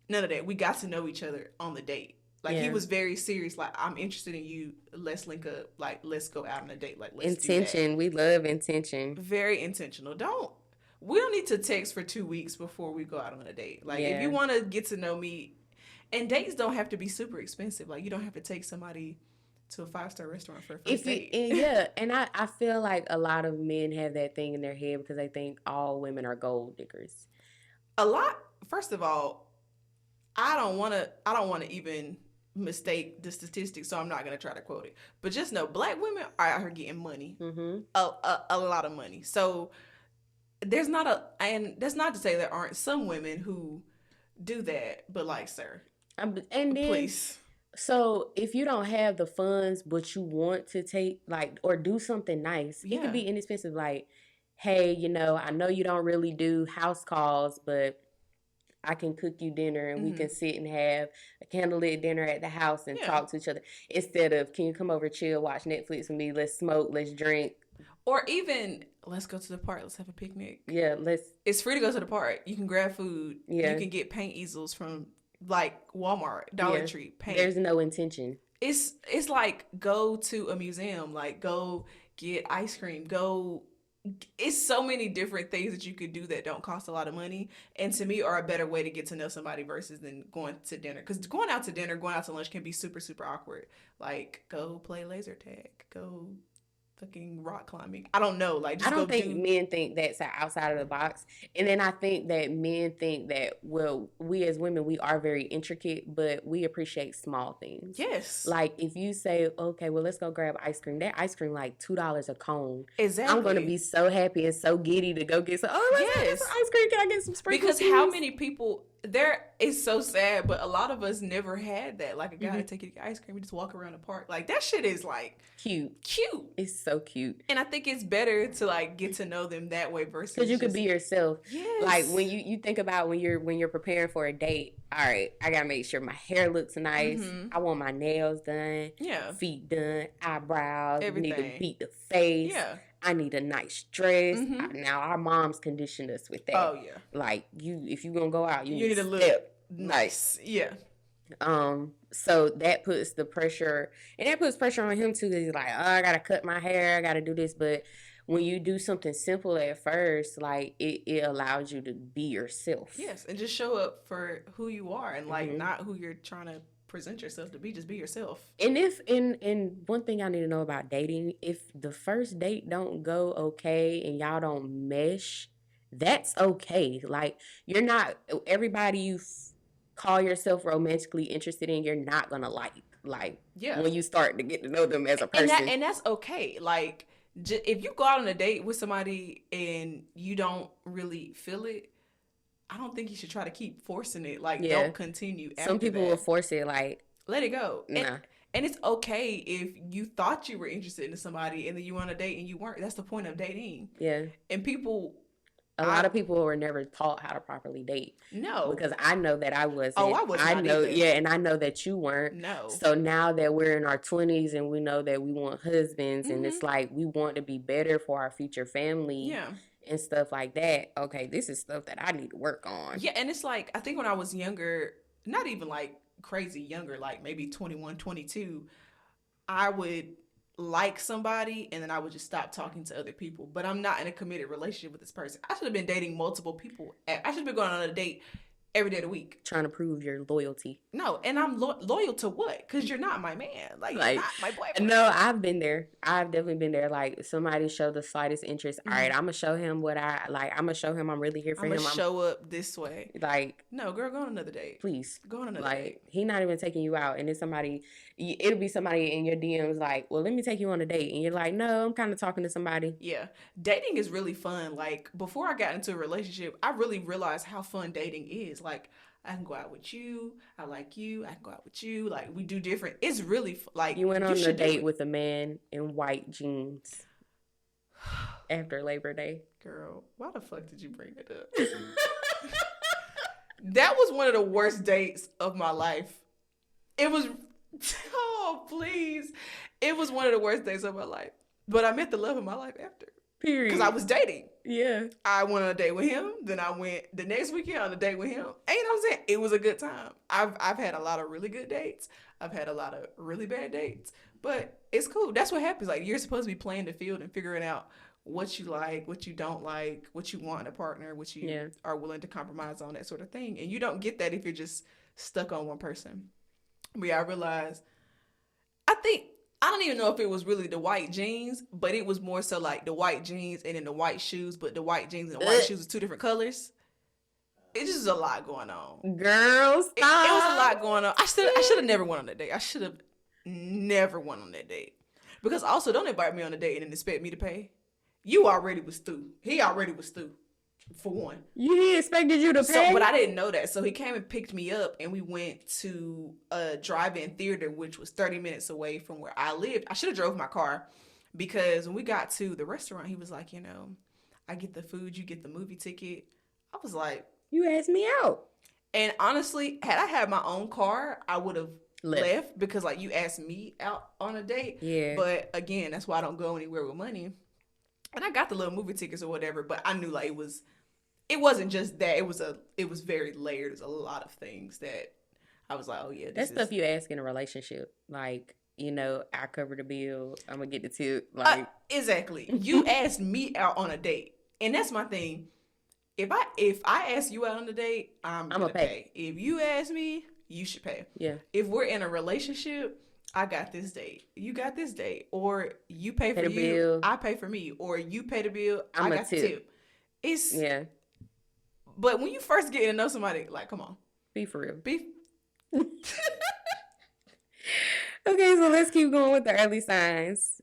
that. We got to know each other on the date. Like, he was very serious. Like, I'm interested in you. Let's link up. Like, let's go out on a date. Like, let's do that. Intention. We love intention. Very intentional. We don't need to text for 2 weeks before we go out on a date. Like, if you want to get to know me, and dates don't have to be super expensive. Like, you don't have to take somebody to a 5-star restaurant for a first If you date. and yeah, and I feel like a lot of men have that thing in their head because they think all women are gold diggers. A lot. First of all, I don't want to even mistake the statistics, so I'm not gonna try to quote it. But just know, black women are out here getting money, Mm-hmm. a lot of money. So there's not a, and that's not to say there aren't some women who do that, but like, sir, And then, please. so if you don't have the funds, but you want to take like or do something nice, it could Yeah. be inexpensive. Like, hey, I know you don't really do house calls, but I can cook you dinner and we Mm-hmm. can sit and have a candlelit dinner at the house and Yeah. talk to each other instead of can you come over, chill, watch Netflix with me, let's smoke, let's drink. Or even let's go to the park. Let's have a picnic. Yeah, let's. It's free to go to the park. You can grab food. Yeah. You can get paint easels from like Walmart, Dollar Tree. Paint. There's no intention. It's like go to a museum. Like go get ice cream. Go. It's so many different things that you could do that don't cost a lot of money, and to me are a better way to get to know somebody versus than going to dinner. Because going out to dinner, going out to lunch can be super super awkward. Like go play laser tag. Go fucking rock climbing. I don't know. Like, just I don't think do... men think that's outside of the box. And then I think that men think that, well, we as women, we are very intricate, but we appreciate small things. Yes. Like, if you say, okay, well, let's go grab ice cream. That ice cream, like, $2 a cone. Exactly. I'm going to be so happy and so giddy to go get some, let's get some ice cream. Can I get some sprinkles? Because how many people... There is so sad, but a lot of us never had that. Like a guy to take you to get ice cream, you just walk around the park. Like that shit is like cute. It's so cute. And I think it's better to like get to know them that way versus because you could be yourself. Yes. Like when you think about when you're preparing for a date. All right, I gotta make sure my hair looks nice. I want my nails done. Yeah. Feet done. Eyebrows. Everything. Need to beat the face. Yeah. I need a nice dress. Now our moms conditioned us with that. Oh yeah. Like if you gonna go out, you need to look nice. Yeah. So that puts the pressure, and that puts pressure on him too. Cause he's like, oh, I gotta cut my hair, I gotta do this. But when you do something simple at first, like it allows you to be yourself. Yes, and just show up for who you are, and like not who you're trying to present yourself to be. Just be yourself. And if and one thing I need to know about dating, if the first date don't go okay and y'all don't mesh, that's okay. Like you're not everybody you call yourself romantically interested in, you're not gonna like when you start to get to know them as a person, and that's okay. Like if you go out on a date with somebody and you don't really feel it, I don't think you should try to keep forcing it. Like, don't continue. Some people will force it. Like, let it go. Nah. And it's okay if you thought you were interested in somebody and then you were on a date and you weren't. That's the point of dating. Yeah. And a lot of people were never taught how to properly date. No. Because I know that I wasn't. Oh, I was not know, either. Yeah, and I know that you weren't. No. So now that we're in our 20s and we know that we want husbands and it's like we want to be better for our future family. Yeah. And stuff like that. Okay, this is stuff that I need to work on. Yeah, and it's like, I think when I was younger, not even like crazy younger, like maybe 21, 22, I would like somebody and then I would just stop talking to other people. But I'm not in a committed relationship with this person. I should have been dating multiple people. I should have been going on a date every day of the week. Trying to prove your loyalty. No, and I'm loyal to what? Because you're not my man. Like you're not my boyfriend. No, I've been there. I've definitely been there. Like, somebody show the slightest interest. All right, I'm going to show him what I like. I'm going to show him I'm really here for him. I'm going to show up this way. Like, no, girl, go on another date. Please. Go on another date. He not even taking you out. And it's it'll be somebody in your DMs like, well, let me take you on a date. And you're like, no, I'm kind of talking to somebody. Yeah. Dating is really fun. Like, before I got into a relationship, I really realized how fun dating is. Like, I can go out with you. I like you. I can go out with you. Like, we do different. It's really like you went on a date with a man in white jeans after Labor Day. Girl, why the fuck did you bring it up? That was one of the worst dates of my life. It was, oh please, it was one of the worst days of my life. But I met the love of my life after. Period. Because I was dating. Yeah. I went on a date with him. Then I went the next weekend on a date with him. And you know what I'm saying? It was a good time. I've had a lot of really good dates. I've had a lot of really bad dates. But it's cool. That's what happens. Like, you're supposed to be playing the field and figuring out what you like, what you don't like, what you want in a partner, what you are willing to compromise on, that sort of thing. And you don't get that if you're just stuck on one person. But yeah, I realized, I think I don't even know if it was really the white jeans, but it was more so like the white jeans and then the white shoes, but the white jeans and the white shoes was two different colors. It's just a lot going on. Girl, stop. It was a lot going on. I should have never went on that date. I should have never went on that date. Because also, don't invite me on a date and then expect me to pay. You already was through. He already was through, for one. He expected you to pay? But I didn't know that. So he came and picked me up, and we went to a drive-in theater, which was 30 minutes away from where I lived. I should have drove my car, because when we got to the restaurant, he was like, you know, I get the food, you get the movie ticket. I was like, you asked me out. And honestly, had I had my own car, I would have left because, like, you asked me out on a date. Yeah. But again, that's why I don't go anywhere with money. And I got the little movie tickets or whatever, but I knew like it wasn't just that. It was very layered. There's a lot of things that I was like, oh yeah, that's stuff you ask in a relationship. Like, you know, I cover the bill. I'm gonna get the tip. Like exactly. You asked me out on a date, and that's my thing. If I ask you out on a date, I'm gonna pay. If you ask me, you should pay. Yeah. If we're in a relationship, I got this date, you got this date, or you pay for you, bill. I pay for me, or you pay the bill, I got the tip. It's But when you first get to know somebody, like, come on, be for real. Be. Okay, so let's keep going with the early signs.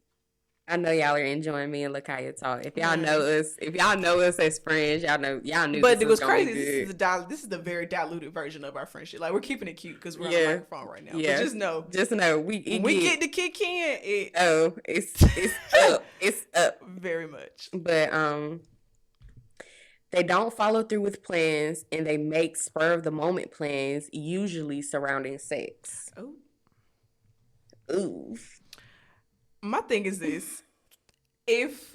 I know y'all are enjoying me and Lakhia talk. If y'all know us as friends, y'all knew. But it was crazy. This is the very diluted version of our friendship. Like, we're keeping it cute because we're on the microphone right now. Yeah. But just know, we get the kick in. It's up. It's up very much. But they don't follow through with plans, and they make spur of the moment plans, usually surrounding sex. Oh, ooh. My thing is this: if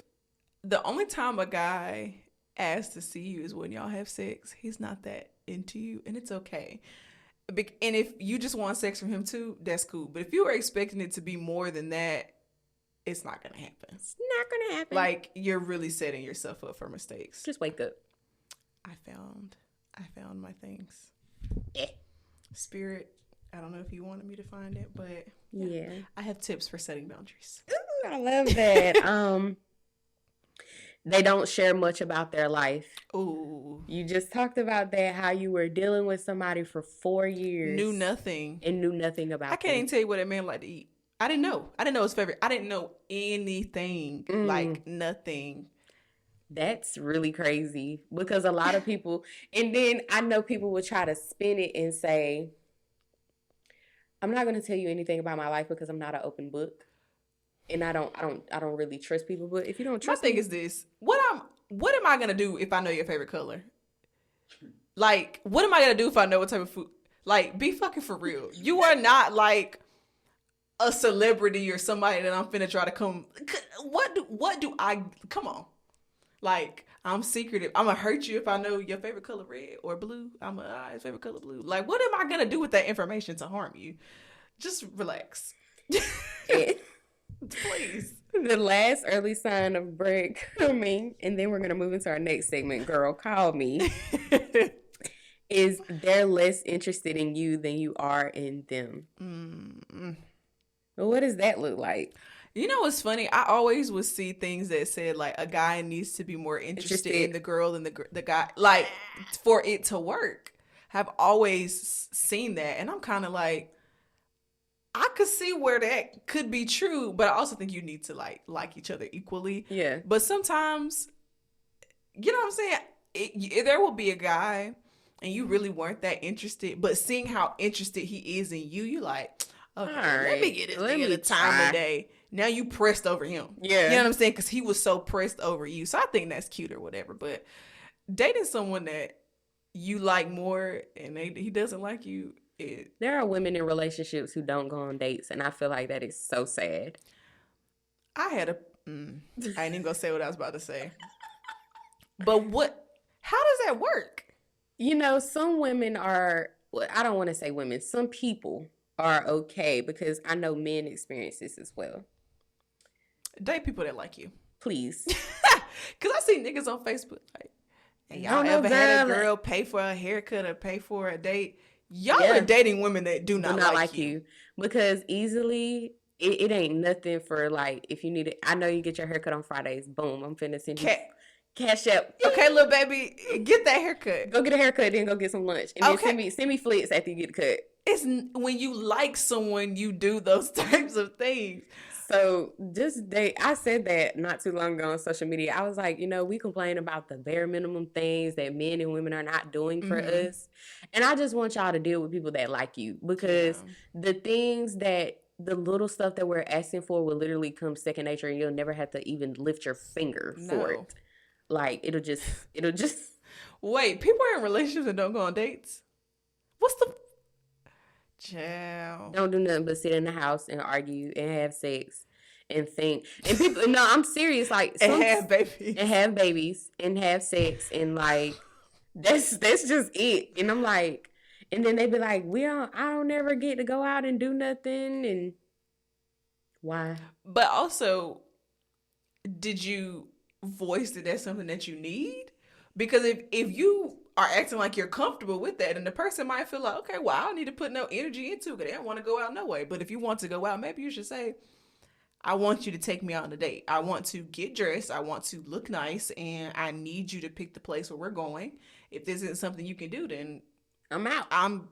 the only time a guy asks to see you is when y'all have sex, he's not that into you, and it's okay. And if you just want sex from him too, that's cool. But if you were expecting it to be more than that, it's not gonna happen. It's not gonna happen. Like, you're really setting yourself up for mistakes. Just wake up. I found my things. Yeah. Spirit. I don't know if you wanted me to find it, but yeah. I have tips for setting boundaries. Ooh, I love that. They don't share much about their life. Ooh. You just talked about that, how you were dealing with somebody for 4 years. Knew nothing. And knew nothing about I can't even tell you what a man liked to eat. I didn't know his favorite. I didn't know anything. Like, nothing. That's really crazy, because a lot of people, and then I know people will try to spin it and say, I'm not going to tell you anything about my life because I'm not an open book, and I don't really trust people. But if you don't trust me, my thing is this: what am I going to do if I know your favorite color? Like, what am I going to do if I know what type of food? Like, be fucking for real. You are not like a celebrity or somebody that I'm finna try to come. What do I? Come on. Like, I'm secretive. I'm gonna hurt you if I know your favorite color red or blue. His favorite color blue. Like, what am I gonna do with that information to harm you? Just relax. Please. The last early sign of breadcrumbing, and then we're gonna move into our next segment, Girl Call Me, is they're less interested in you than you are in them. Well, what does that look like? You know what's funny? I always would see things that said, like, a guy needs to be more interested in the girl than the guy, like, for it to work. I've always seen that. And I'm kind of like, I could see where that could be true, but I also think you need to, like each other equally. Yeah. But sometimes, you know what I'm saying? There will be a guy, and you really weren't that interested, but seeing how interested he is in you, you're like, okay, let me get this nigga the time of day. Now you pressed over him. Yeah. You know what I'm saying? Because he was so pressed over you. So I think that's cute or whatever. But dating someone that you like more and he doesn't like you. There are women in relationships who don't go on dates. And I feel like that is so sad. I ain't even going to say what I was about to say. But how does that work? You know, some women are, well, I don't want to say women. Some people are okay, because I know men experience this as well. Date people that like you. Please. Because I see niggas on Facebook like, and y'all ever had a girl pay for a haircut or pay for a date? Y'all are dating women that do not like you. Because easily, it ain't nothing for like if you need it. I know you get your haircut on Fridays. Boom, I'm finna send you cash up. Okay, little baby, get that haircut. Go get a haircut, then go get some lunch, and then send me flits after you get the cut. It's when you like someone, you do those types of things. So I said that not too long ago on social media. I was like, we complain about the bare minimum things that men and women are not doing for us. And I just want y'all to deal with people that like you, because the things that the little stuff that we're asking for will literally come second nature, and you'll never have to even lift your finger for it. Like it'll just Wait, people are in relationships and don't go on dates? What's the Child. Don't do nothing but sit in the house and argue and have sex and think. And people, no, I'm serious. Like, and have babies and have sex, and like that's just it. And I'm like, and then they be like, I don't ever get to go out and do nothing. And why? But also, did you voice that that's something that you need? Because if you are acting like you're comfortable with that, and the person might feel like, okay, well, I don't need to put no energy into it because they don't want to go out no way. But if you want to go out, maybe you should say, I want you to take me out on a date. I want to get dressed. I want to look nice, and I need you to pick the place where we're going. If this isn't something you can do, then I'm out. I'm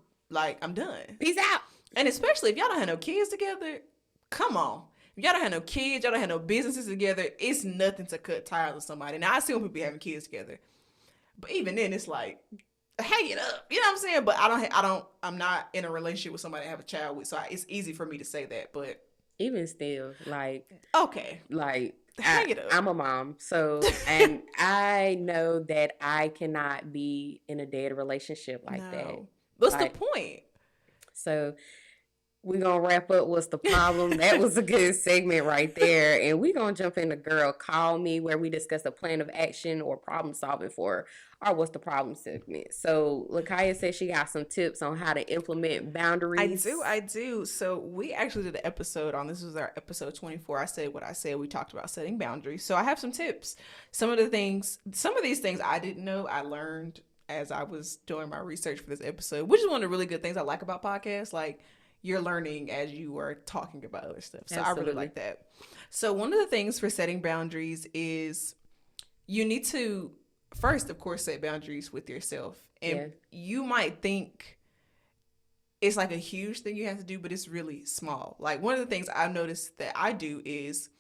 done. Peace out. And especially if y'all don't have no kids together, come on. If y'all don't have no kids, y'all don't have no businesses together, it's nothing to cut ties with somebody. Now, I see when people having kids together. But even then, it's like, hang it up. You know what I'm saying? But I'm not in a relationship with somebody I have a child with. So it's easy for me to say that. But even still, like, okay. Like, hang it up. I'm a mom. So, and I know that I cannot be in a dead relationship like that. What's the point? So, we're going to wrap up what's the problem. That was a good segment right there. And we're going to jump into Girl Call Me, where we discuss a plan of action or problem solving for our What's the Problem segment. So Lakhia said she got some tips on how to implement boundaries. I do. So we actually did an episode on, this was our episode 24. I said what I said. We talked about setting boundaries. So I have some tips. Some of these things I didn't know, I learned as I was doing my research for this episode, which is one of the really good things I like about podcasts. Like, you're learning as you are talking about other stuff. So absolutely. I really like that. So one of the things for setting boundaries is you need to first, of course, set boundaries with yourself. And you might think it's like a huge thing you have to do, but it's really small. Like, one of the things I've noticed that I do is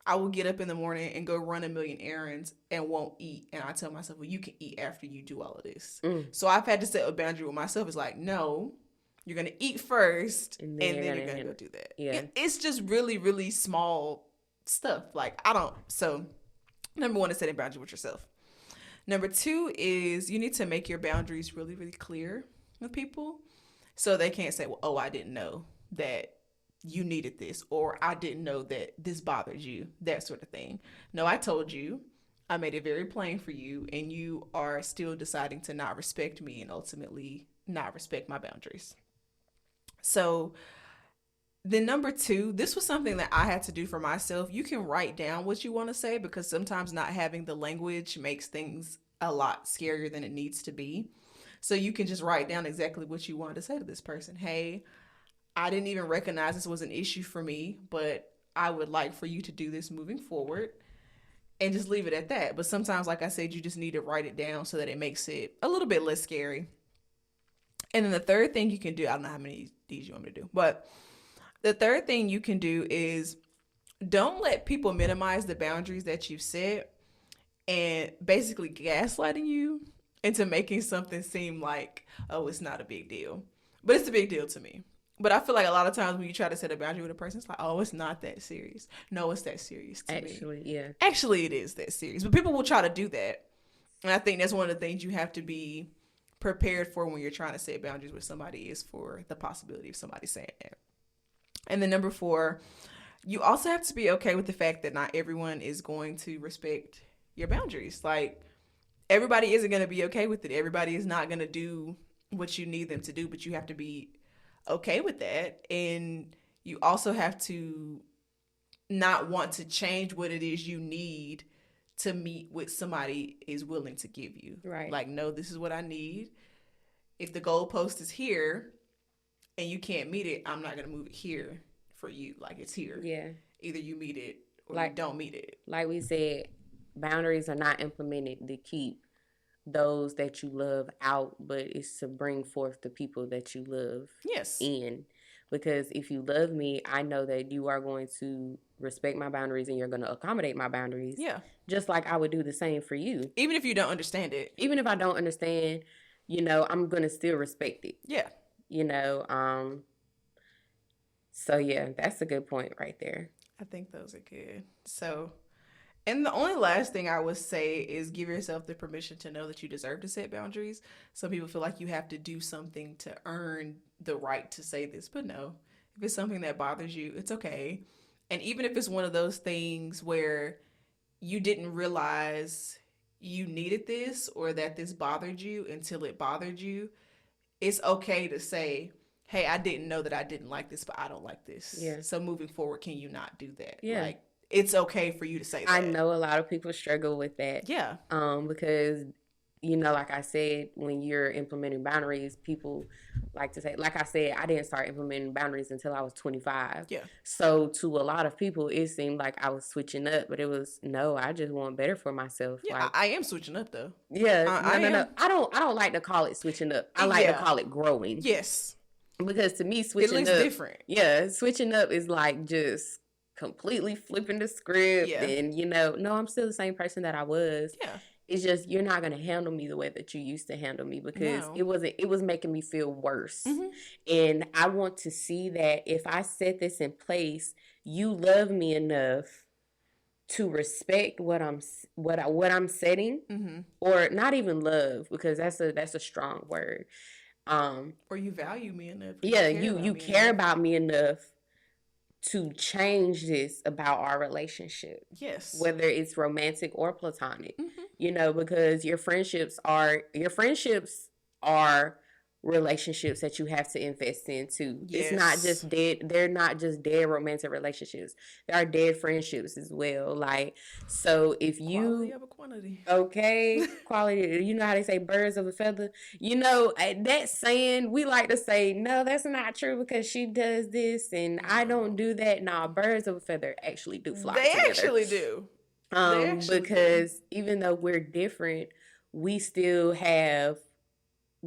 I will get up in the morning and go run a million errands and won't eat. And I tell myself, well, you can eat after you do all of this. So I've had to set a boundary with myself. It's like, no, you're going to eat first, and then you're going to go do that. Yeah. It's just really, really small stuff. Like, so number one is setting boundaries with yourself. Number two is you need to make your boundaries really, really clear with people so they can't say, well, oh, I didn't know that you needed this, or I didn't know that this bothered you, that sort of thing. No, I told you. I made it very plain for you, and you are still deciding to not respect me and ultimately not respect my boundaries. So then number two, this was something that I had to do for myself. You can write down what you want to say, because sometimes not having the language makes things a lot scarier than it needs to be. So you can just write down exactly what you wanted to say to this person. Hey, I didn't even recognize this was an issue for me, but I would like for you to do this moving forward, and just leave it at that. But sometimes, like I said, you just need to write it down so that it makes it a little bit less scary. And then the third thing you can do, I don't know how many of these you want me to do, but the third thing you can do is don't let people minimize the boundaries that you've set and basically gaslighting you into making something seem like, oh, it's not a big deal. But it's a big deal to me. But I feel like a lot of times when you try to set a boundary with a person, it's like, oh, it's not that serious. No, it's that serious to me. Actually, it is that serious. But people will try to do that. And I think that's one of the things you have to be prepared for when you're trying to set boundaries with somebody, is for the possibility of somebody saying that. And then number four, you also have to be okay with the fact that not everyone is going to respect your boundaries. Like, everybody isn't going to be okay with it. Everybody is not going to do what you need them to do, but you have to be okay with that. And you also have to not want to change what it is you need to meet what somebody is willing to give you. Right. Like, no, this is what I need. If the goalpost is here and you can't meet it, I'm not going to move it here for you. Like, it's here. Yeah. Either you meet it or Like- you don't meet it. Like we said, boundaries are not implemented to keep those that you love out, but it's to bring forth the people that you love Yes. in. Because if you love me, I know that you are going to respect my boundaries and you're going to accommodate my boundaries. Yeah. Just like I would do the same for you. Even if you don't understand it. Even if I don't understand, you know, I'm going to still respect it. Yeah. You know, so yeah, that's a good point right there. I think those are good. So, and the only last thing I would say is give yourself the permission to know that you deserve to set boundaries. Some people feel like you have to do something to earn the right to say this, but no. If it's something that bothers you, it's okay. And even if it's one of those things where you didn't realize you needed this or that this bothered you until it bothered you, it's okay to say, hey, I didn't know that I didn't like this, but I don't like this. Yeah. So moving forward, can you not do that? Yeah. Like, it's okay for you to say that. I know a lot of people struggle with that. Yeah. Because, you know, like I said, when you're implementing boundaries, people like to say, like I said, I didn't start implementing boundaries until I was 25. Yeah. So to a lot of people, it seemed like I was switching up, but it was, no, I just want better for myself. Yeah, like, I am switching up though. Yeah. No. I don't like to call it switching up. I like to call it growing. Yes. Because to me, switching it looks up, different. Yeah, switching up is like just completely flipping the script. Yeah. And, you know, no, I'm still the same person that I was. Yeah. It's just you're not gonna handle me the way that you used to handle me because No. it was making me feel worse. Mhm. And I want to see that if I set this in place, you love me enough to respect what I'm setting, Mm-hmm. or not even love, because that's a strong word. Or you value me enough. Yeah, you care about me enough to change this about our relationship. Yes. Whether it's romantic or platonic. Mm-hmm. You know, because your friendships are relationships that you have to invest in too. Yes. It's not just dead. They're not just dead romantic relationships. There are dead friendships as well. Like, so if Quality over quantity. Okay, quality. You know how they say birds of a feather? You know, that saying, we like to say, no, that's not true because she does this and I don't do that. Nah, birds of a feather actually do fly together. They actually do. Because even though we're different, we still have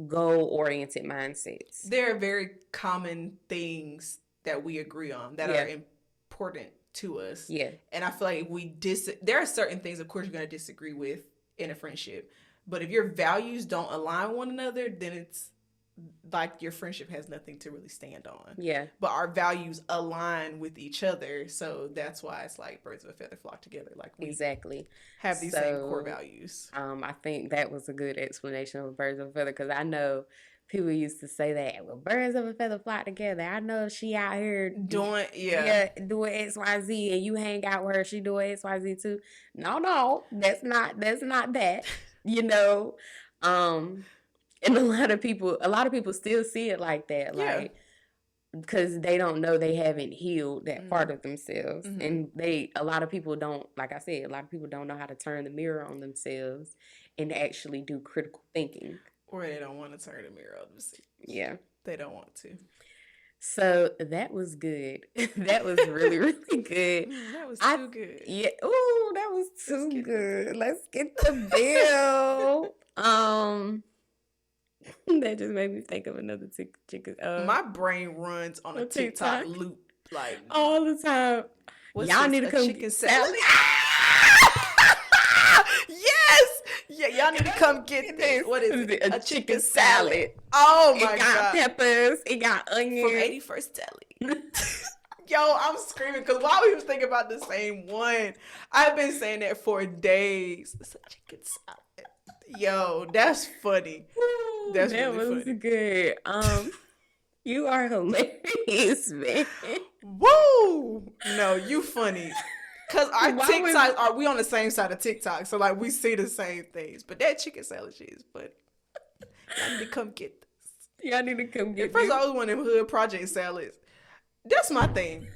goal-oriented mindsets. There are very common things that we agree on that are important to us. Yeah. And I feel like there are certain things, of course, you're going to disagree with in a friendship. But if your values don't align with one another, then it's like your friendship has nothing to really stand on. Yeah. But our values align with each other. So that's why it's like birds of a feather flock together. Like, we exactly have these same core values. I think that was a good explanation of birds of a feather, because I know people used to say that, well, birds of a feather flock together. I know she out here doing XYZ, and you hang out with her, she doing XYZ too. No, that's not that. You know, and a lot of people still see it like that, like, because they don't know, they haven't healed that part of themselves. Mm-hmm. And a lot of people don't, like I said, a lot of people don't know how to turn the mirror on themselves and actually do critical thinking. Or they don't want to turn the mirror on themselves. Yeah. They don't want to. So that was good. That was really, really good. That was too good. Yeah. Ooh, that was too good. Let's get the bill. That just made me think of another chicken. My brain runs on a TikTok loop, like all the time. Y'all need to come chicken salad. Yes, yeah, y'all need to come get this. What is it? A chicken salad. Oh my god! It got peppers. It got onions. From 81st Deli. Yo, I'm screaming because why we was thinking about the same one? I've been saying that for days. It's a chicken salad. Yo, that's funny. That's really funny. That was good. You are hilarious, man. Woo! No, you funny. Cause our TikToks we on the same side of TikTok, so like we see the same things. But that chicken salad shit is funny. Y'all need to come get this. Y'all need to come get this. First, I was one of them hood project salads. That's my thing.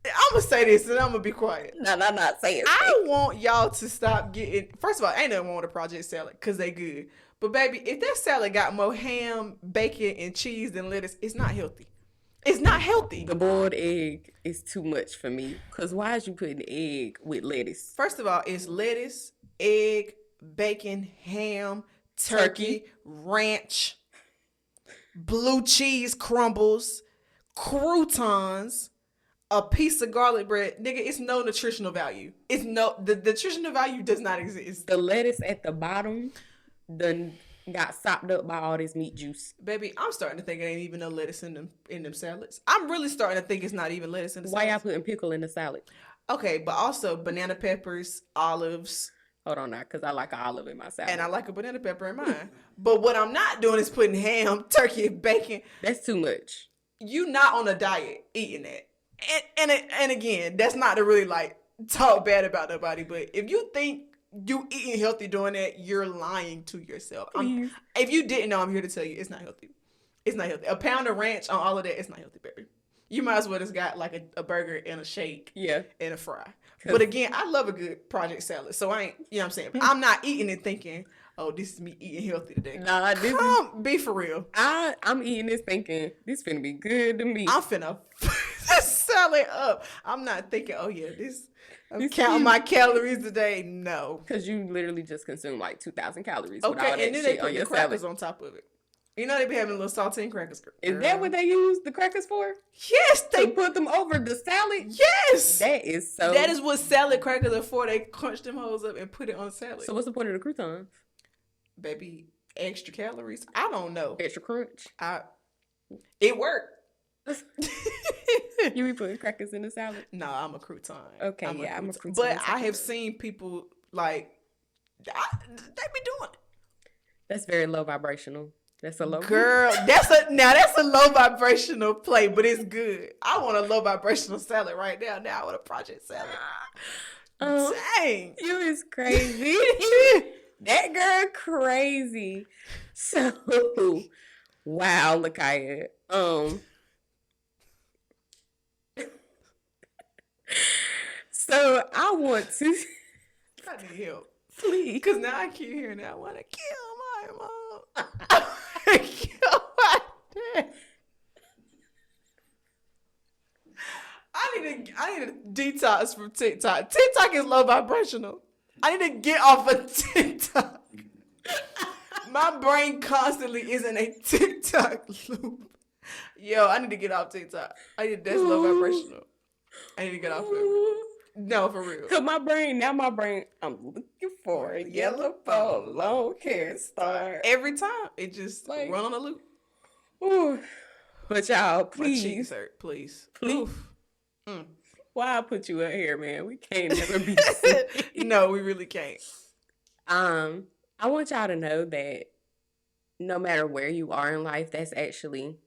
I'm gonna say this and I'm gonna be quiet. No, I'm not saying. I want y'all to stop getting. First of all, ain't nothing wrong with a project salad because they good. But baby, if that salad got more ham, bacon, and cheese than lettuce, it's not healthy. It's not healthy. The boiled egg is too much for me. Cause why is you putting egg with lettuce? First of all, it's lettuce, egg, bacon, ham, turkey, ranch, blue cheese crumbles, croutons, a piece of garlic bread. Nigga, it's no nutritional value. The nutritional value does not exist. The lettuce at the bottom done got sopped up by all this meat juice. Baby, I'm starting to think it ain't even no lettuce in them salads. I'm really starting to think it's not even lettuce in the salads. Why y'all putting pickle in the salad? Okay, but also banana peppers, olives. Hold on now, because I like an olive in my salad. And I like a banana pepper in mine. But what I'm not doing is putting ham, turkey, and bacon. That's too much. You not on a diet eating that. And again, that's not to really like talk bad about nobody, but if you think you eating healthy doing that, you're lying to yourself. If you didn't know, I'm here to tell you it's not healthy. It's not healthy. A pound of ranch on all of that, it's not healthy, baby. You might as well just got like a burger and a shake, and a fry. But again, I love a good project salad, so I ain't, you know what I'm saying? I'm not eating it thinking, oh, this is me eating healthy today. Nah, be for real. I'm eating this thinking this finna be good to me. I'm finna salad up. I'm not thinking, oh yeah, I'm counting my calories today. No, because you literally just consumed like 2,000 calories. Okay, with all that and then they put on your crackers salad on top of it. You know they be having little saltine crackers. Girl. Is that what they use the crackers for? Yes, they put them over the salad. Yes, that is what salad crackers are for. They crunch them hoes up and put it on salad. So what's the point of the croutons? Baby, extra calories. I don't know. Extra crunch. It worked. You be putting crackers in the salad? No, I'm a crouton. Okay, I'm a crouton. But I have seen people like they be doing it. That's very low vibrational. That's a low girl. That's a low vibrational play, but it's good. I want a low vibrational salad right now. Now I want a project salad. Dang, you is crazy. That girl crazy. So, wow, Lakhia. So I want to. I need help, please, because now I keep hearing that I want to kill my mom. Kill my dad. I need a detox from TikTok. TikTok is low vibrational. I need to get off of TikTok. My brain constantly is in a TikTok loop. Yo, I need to get off TikTok. That's low vibrational. I need to get off of it. No, for real. Cause my brain, I'm looking for a yellow ball, long hair star. Every time, it just like run on a loop. Ooh. But y'all, please, my cheeks hurt, please. Why I put you out here, man? We can't never be. No, we really can't. I want y'all to know that no matter where you are in life, that's actually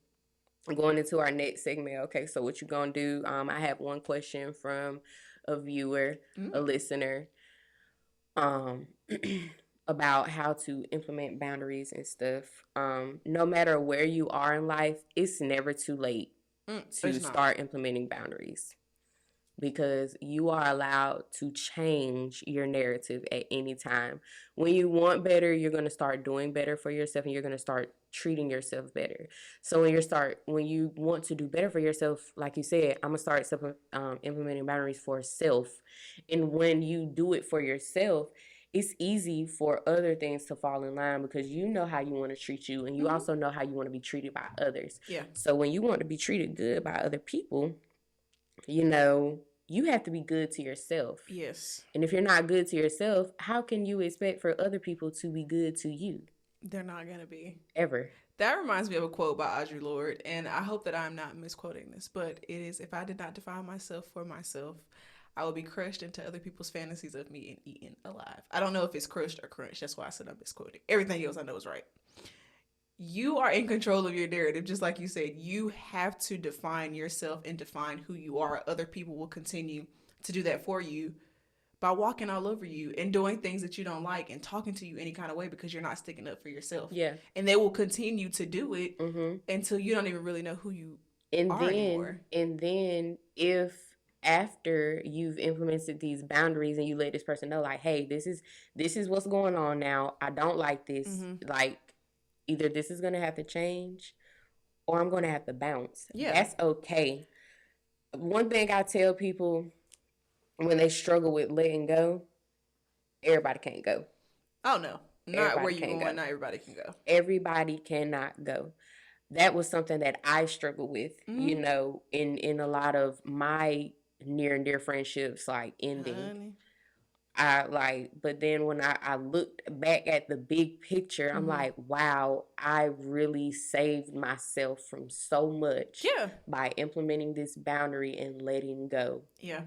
going into our next segment. Okay, so what you gonna do? I have one question from a viewer, a listener, about how to implement boundaries and stuff. No matter where you are in life, it's never too late to start implementing boundaries, because you are allowed to change your narrative at any time. When you want better, you're going to start doing better for yourself, and you're going to start treating yourself better. So when you want to do better for yourself, like you said, I'm going to start implementing boundaries for self. And when you do it for yourself, it's easy for other things to fall in line, because you know how you want to treat you, and you also know how you want to be treated by others. Yeah. So when you want to be treated good by other people, you know, you have to be good to yourself. Yes. And if you're not good to yourself, how can you expect for other people to be good to you? They're not going to be. Ever. That reminds me of a quote by Audre Lorde, and I hope that I'm not misquoting this, but it is, if I did not define myself for myself, I would be crushed into other people's fantasies of me and eaten alive. I don't know if it's crushed or crunched. That's why I said I'm misquoting. Everything else I know is right. You are in control of your narrative. Just like you said, you have to define yourself and define who you are. Other people will continue to do that for you by walking all over you and doing things that you don't like and talking to you any kind of way, because you're not sticking up for yourself. Yeah. And they will continue to do it until you don't even really know who you are anymore. And then if after you've implemented these boundaries and you let this person know, like, hey, this is what's going on now. I don't like this. Like, either this is going to have to change, or I'm going to have to bounce. Yeah. That's okay. One thing I tell people when they struggle with letting go, everybody can't go. Oh no, not where Everybody you can't going. go. Not everybody can go. Everybody cannot go. That was something that I struggled with, Mm-hmm. in a lot of my near and dear friendships, like ending. Honey. But then when I looked back at the big picture, I'm Mm-hmm. like, wow, I really saved myself from so much Yeah. by implementing this boundary and letting go. Yeah.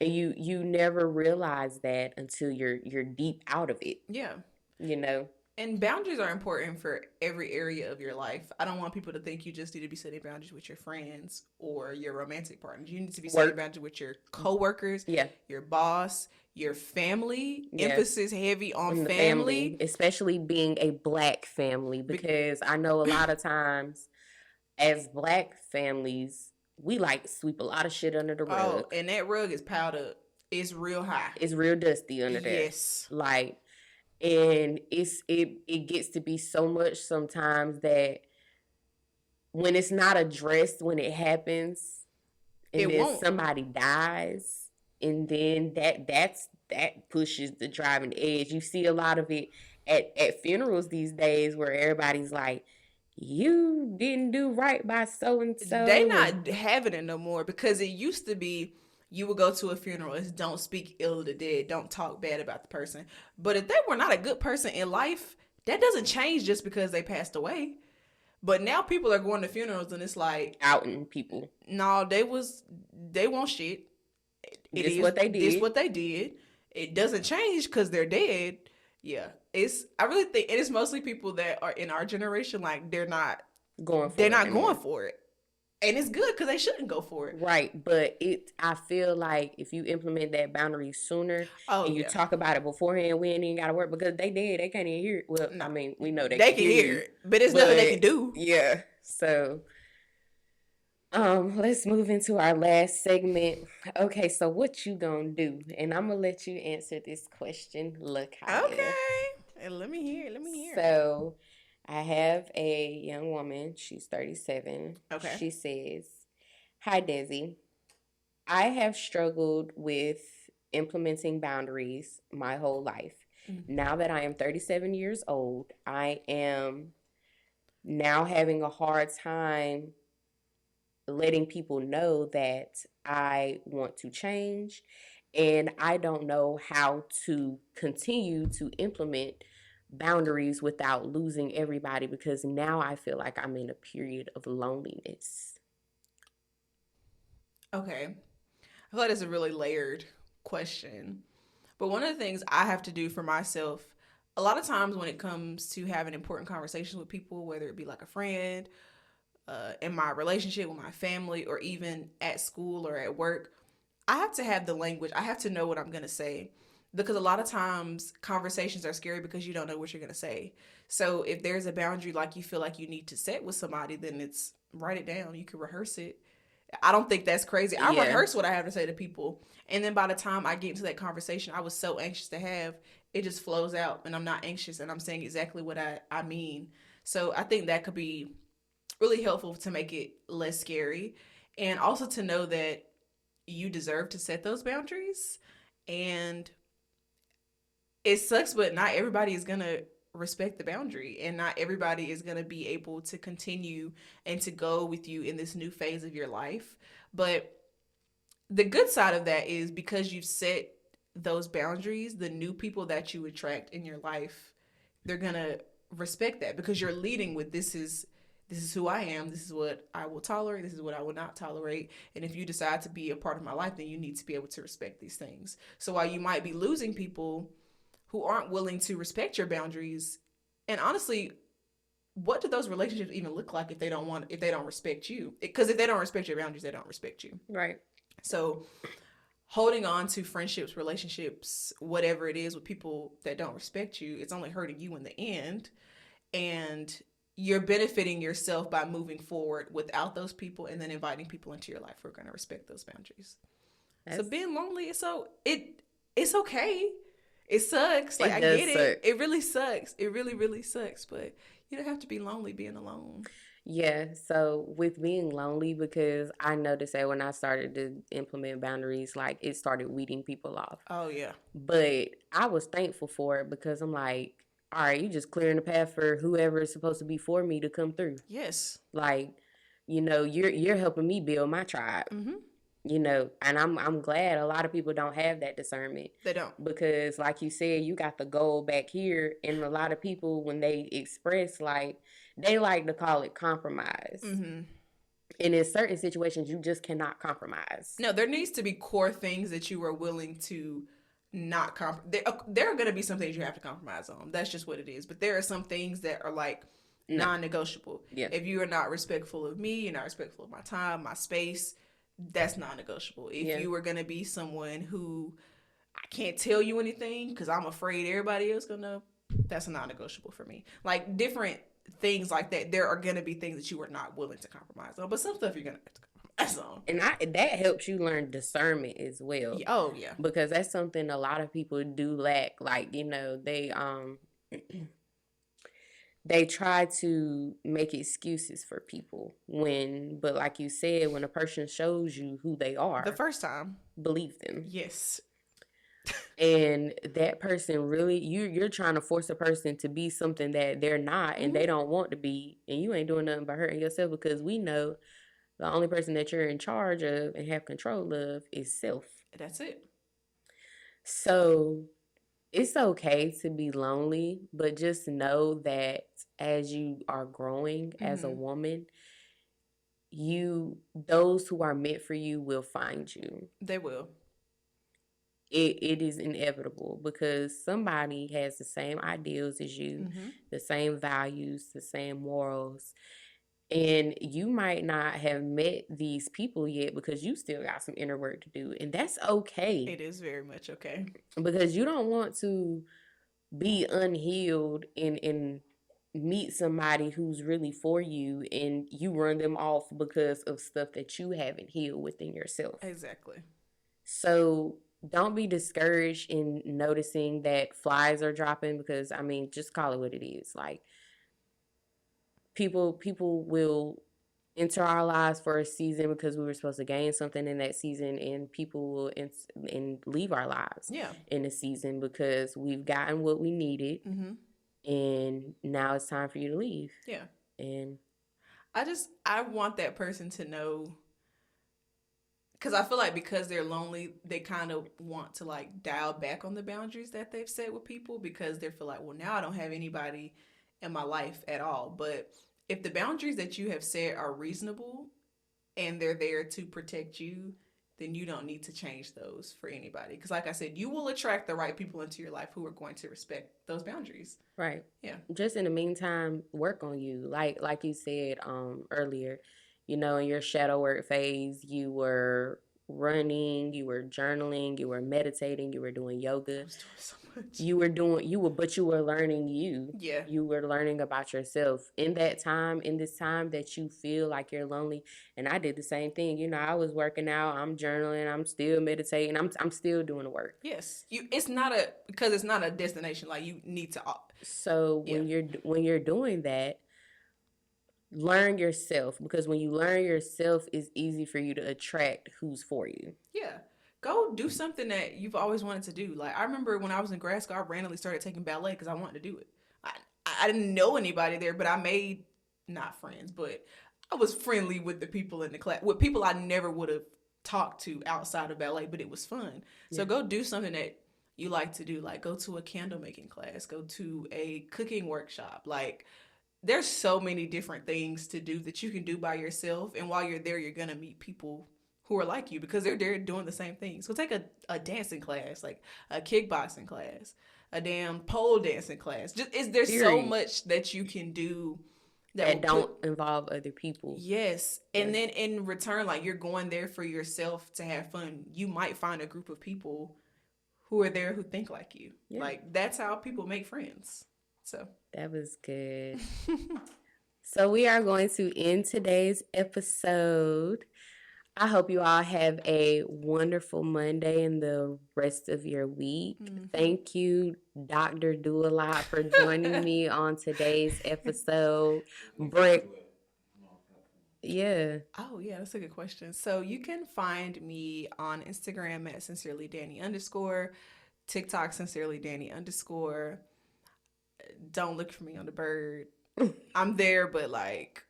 And you never realize that until you're deep out of it, Yeah. you know. And boundaries are important for every area of your life. I don't want people to think you just need to be setting boundaries with your friends or your romantic partners. You need to be setting boundaries with your coworkers, Yeah. your boss, your family. Yeah. Emphasis heavy on The family. especially being a black family, because I know a lot of times as black families, we like sweep a lot of shit under the rug. Oh, and that rug is piled up. It's real high. It's real dusty under there. Yes. Like, and it gets to be so much sometimes that when it's not addressed when it happens, and then somebody dies, and then that pushes the driving edge. You see a lot of it at funerals these days, where everybody's like, you didn't do right by so and so. They not having it no more, because it used to be you would go to a funeral, it's don't speak ill of the dead, don't talk bad about the person. But if they were not a good person in life, that doesn't change just because they passed away. But now people are going to funerals and it's like outing people. No, they want shit. It's what they did. It's what they did. It doesn't change because they're dead. Yeah, I really think it is mostly people that are in our generation, like they're not going for it, and it's good because they shouldn't go for it. Right, but I feel like if you implement that boundary sooner and you talk about it beforehand, we ain't even got to work, because they did. They can't even hear it. Well, no. I mean, we know they can hear it, but it's nothing they can do. Yeah, so let's move into our last segment. Okay, so what you gonna do? And I'm gonna let you answer this question, Lakhia. Okay, and let me hear. So, I have a young woman. She's 37. Okay. She says, "Hi, Desi. I have struggled with implementing boundaries my whole life. Mm-hmm. Now that I am 37 years old, I am now having a hard time letting people know that I want to change, and I don't know how to continue to implement boundaries without losing everybody, because now I feel like I'm in a period of loneliness." Okay. I feel like it's a really layered question. But one of the things I have to do for myself, a lot of times when it comes to having important conversations with people, whether it be like a friend, in my relationship with my family, or even at school or at work, I have to have the language. I have to know what I'm going to say, because a lot of times conversations are scary because you don't know what you're going to say. So if there's a boundary like you feel like you need to set with somebody, then it's write it down. You can rehearse it. I don't think that's crazy. I rehearse what I have to say to people. And then by the time I get into that conversation I was so anxious to have, it just flows out and I'm not anxious and I'm saying exactly what I mean. So I think that could be really helpful to make it less scary, and also to know that you deserve to set those boundaries. And it sucks, but not everybody is going to respect the boundary, and not everybody is going to be able to continue and to go with you in this new phase of your life. But the good side of that is, because you've set those boundaries, the new people that you attract in your life, they're going to respect that, because you're leading with this is who I am. This is what I will tolerate. This is what I will not tolerate. And if you decide to be a part of my life, then you need to be able to respect these things. So while you might be losing people who aren't willing to respect your boundaries, and honestly, what do those relationships even look like if they don't respect you? Because if they don't respect your boundaries, they don't respect you. Right. So holding on to friendships, relationships, whatever it is, with people that don't respect you, it's only hurting you in the end. And you're benefiting yourself by moving forward without those people, and then inviting people into your life who are going to respect those boundaries. So being lonely is it's okay. It sucks. Like, I get it. It really sucks. It really, really sucks. But You don't have to be lonely being alone. Yeah, so with being lonely, because I noticed that when I started to implement boundaries, like it started weeding people off. Oh yeah. But I was thankful for it because I'm like, all right, you just clearing the path for whoever is supposed to be for me to come through. Yes. Like, you're helping me build my tribe. Mm-hmm. And I'm glad a lot of people don't have that discernment, They don't. because like you said, you got the goal back here, and a lot of people, when they express, like, they like to call it compromise. Mm-hmm. And in certain situations you just cannot compromise. No, there needs to be core things that you are willing to not there are going to be some things you have to compromise on. That's just what it is. But there are some things that are like No. non-negotiable. Yeah. If you are not respectful of me, you're not respectful of my time, my space, that's non-negotiable. If you are going to be someone who I can't tell you anything because I'm afraid everybody else gonna, that's a non-negotiable for me. Like different things like that, there are gonna be things that you are not willing to compromise on, but some stuff you're gonna have to compromise on. And that helps you learn discernment as well. Yeah, oh yeah. Because that's something a lot of people do lack. Like, they try to make excuses for people, but like you said, when a person shows you who they are The first time, believe them. yes. And that person really, you're trying to force a person to be something that they're not, and they don't want to be, and you ain't doing nothing but hurting yourself, because we know the only person that you're in charge of and have control of is self. That's it. So it's okay to be lonely, but just know that as you are growing as a woman, those who are meant for you will find you. They will. It is inevitable, because somebody has the same ideals as you, the same values, the same morals. And you might not have met these people yet because you still got some inner work to do. And that's okay. It is very much okay. Because you don't want to be unhealed and meet somebody who's really for you, and you run them off because of stuff that you haven't healed within yourself. Exactly. So don't be discouraged in noticing that flies are dropping, because I mean, just call it what it is. Like, people will enter our lives for a season because we were supposed to gain something in that season, and people will and leave our lives in a season because we've gotten what we needed, and now it's time for you to leave. Yeah. And I want that person to know, because I feel like because they're lonely, they kind of want to like dial back on the boundaries that they've set with people, because they feel like, well, now I don't have anybody in my life at all. But if the boundaries that you have set are reasonable and they're there to protect you, then you don't need to change those for anybody. Because like I said, you will attract the right people into your life who are going to respect those boundaries. Right. Yeah. Just in the meantime, work on you. Like you said earlier, in your shadow work phase, you were running, you were journaling, you were meditating, you were doing yoga. I was doing so much. But you were learning you. Yeah. You were learning about yourself in this time that you feel like you're lonely. And I did the same thing. I was working out, I'm journaling, I'm still meditating, I'm still doing the work. Yes. It's not a destination. Like, you need to. So when you're doing that, learn yourself, because when you learn yourself, it's easy for you to attract who's for you. Yeah. Go do something that you've always wanted to do. Like, I remember when I was in grad school, I randomly started taking ballet because I wanted to do it. I didn't know anybody there, but I made, not friends, but I was friendly with the people in the class, with people I never would have talked to outside of ballet, but it was fun. Yeah. So go do something that you like to do. Like, go to a candle making class, go to a cooking workshop. Like, there's so many different things to do that you can do by yourself. And while you're there, you're going to meet people who are like you because they're there doing the same thing. So take a dancing class, like a kickboxing class, a damn pole dancing class. There's so much that you can do that don't involve other people. Yes. And then in return, like, you're going there for yourself to have fun. You might find a group of people who are there who think like you. Yeah. Like, that's how people make friends. So that was good. So we are going to end today's episode. I hope you all have a wonderful Monday and the rest of your week. Thank you, Dr. Do-A-Lot, for joining me on today's episode. Yeah. Oh yeah, that's a good question. So you can find me on Instagram at sincerely Danny _ TikTok sincerely Danny _ Don't look for me on the bird. I'm there, but like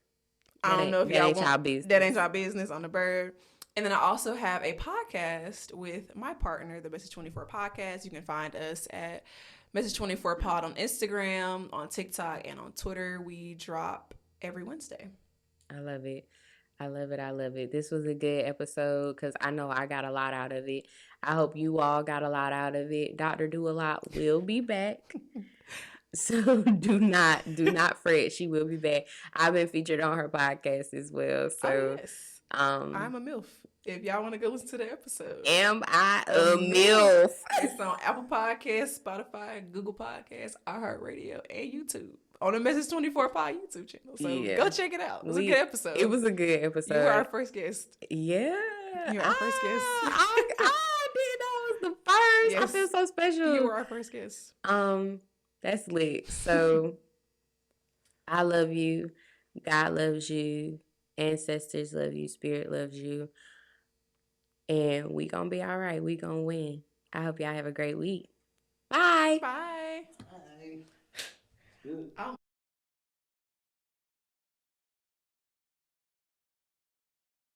I don't know if y'all want that ain't y'all business on the bird. And then I also have a podcast with my partner, the Message 24 podcast. You can find us at Message 24 Pod on Instagram, on TikTok, and on Twitter. We drop every Wednesday. I love it. I love it. I love it. This was a good episode because I know I got a lot out of it. I hope you all got a lot out of it. Dr. Do-A-Lot will be back. So do not fret. She will be back. I've been featured on her podcast as well. So yes. I'm a MILF. If y'all want to go listen to the episode. Am I a MILF? It's on Apple Podcasts, Spotify, Google Podcasts, iHeartRadio, and YouTube. On the Message 24 Pod YouTube channel. So go check it out. It was a good episode. It was a good episode. You were our first guest. Yeah. You were our first guest. I did know I was the first. Yes. I feel so special. You were our first guest. That's lit. So I love you. God loves you. Ancestors love you. Spirit loves you. And we gonna be all right. We gonna win. I hope y'all have a great week. Bye. Bye. Bye.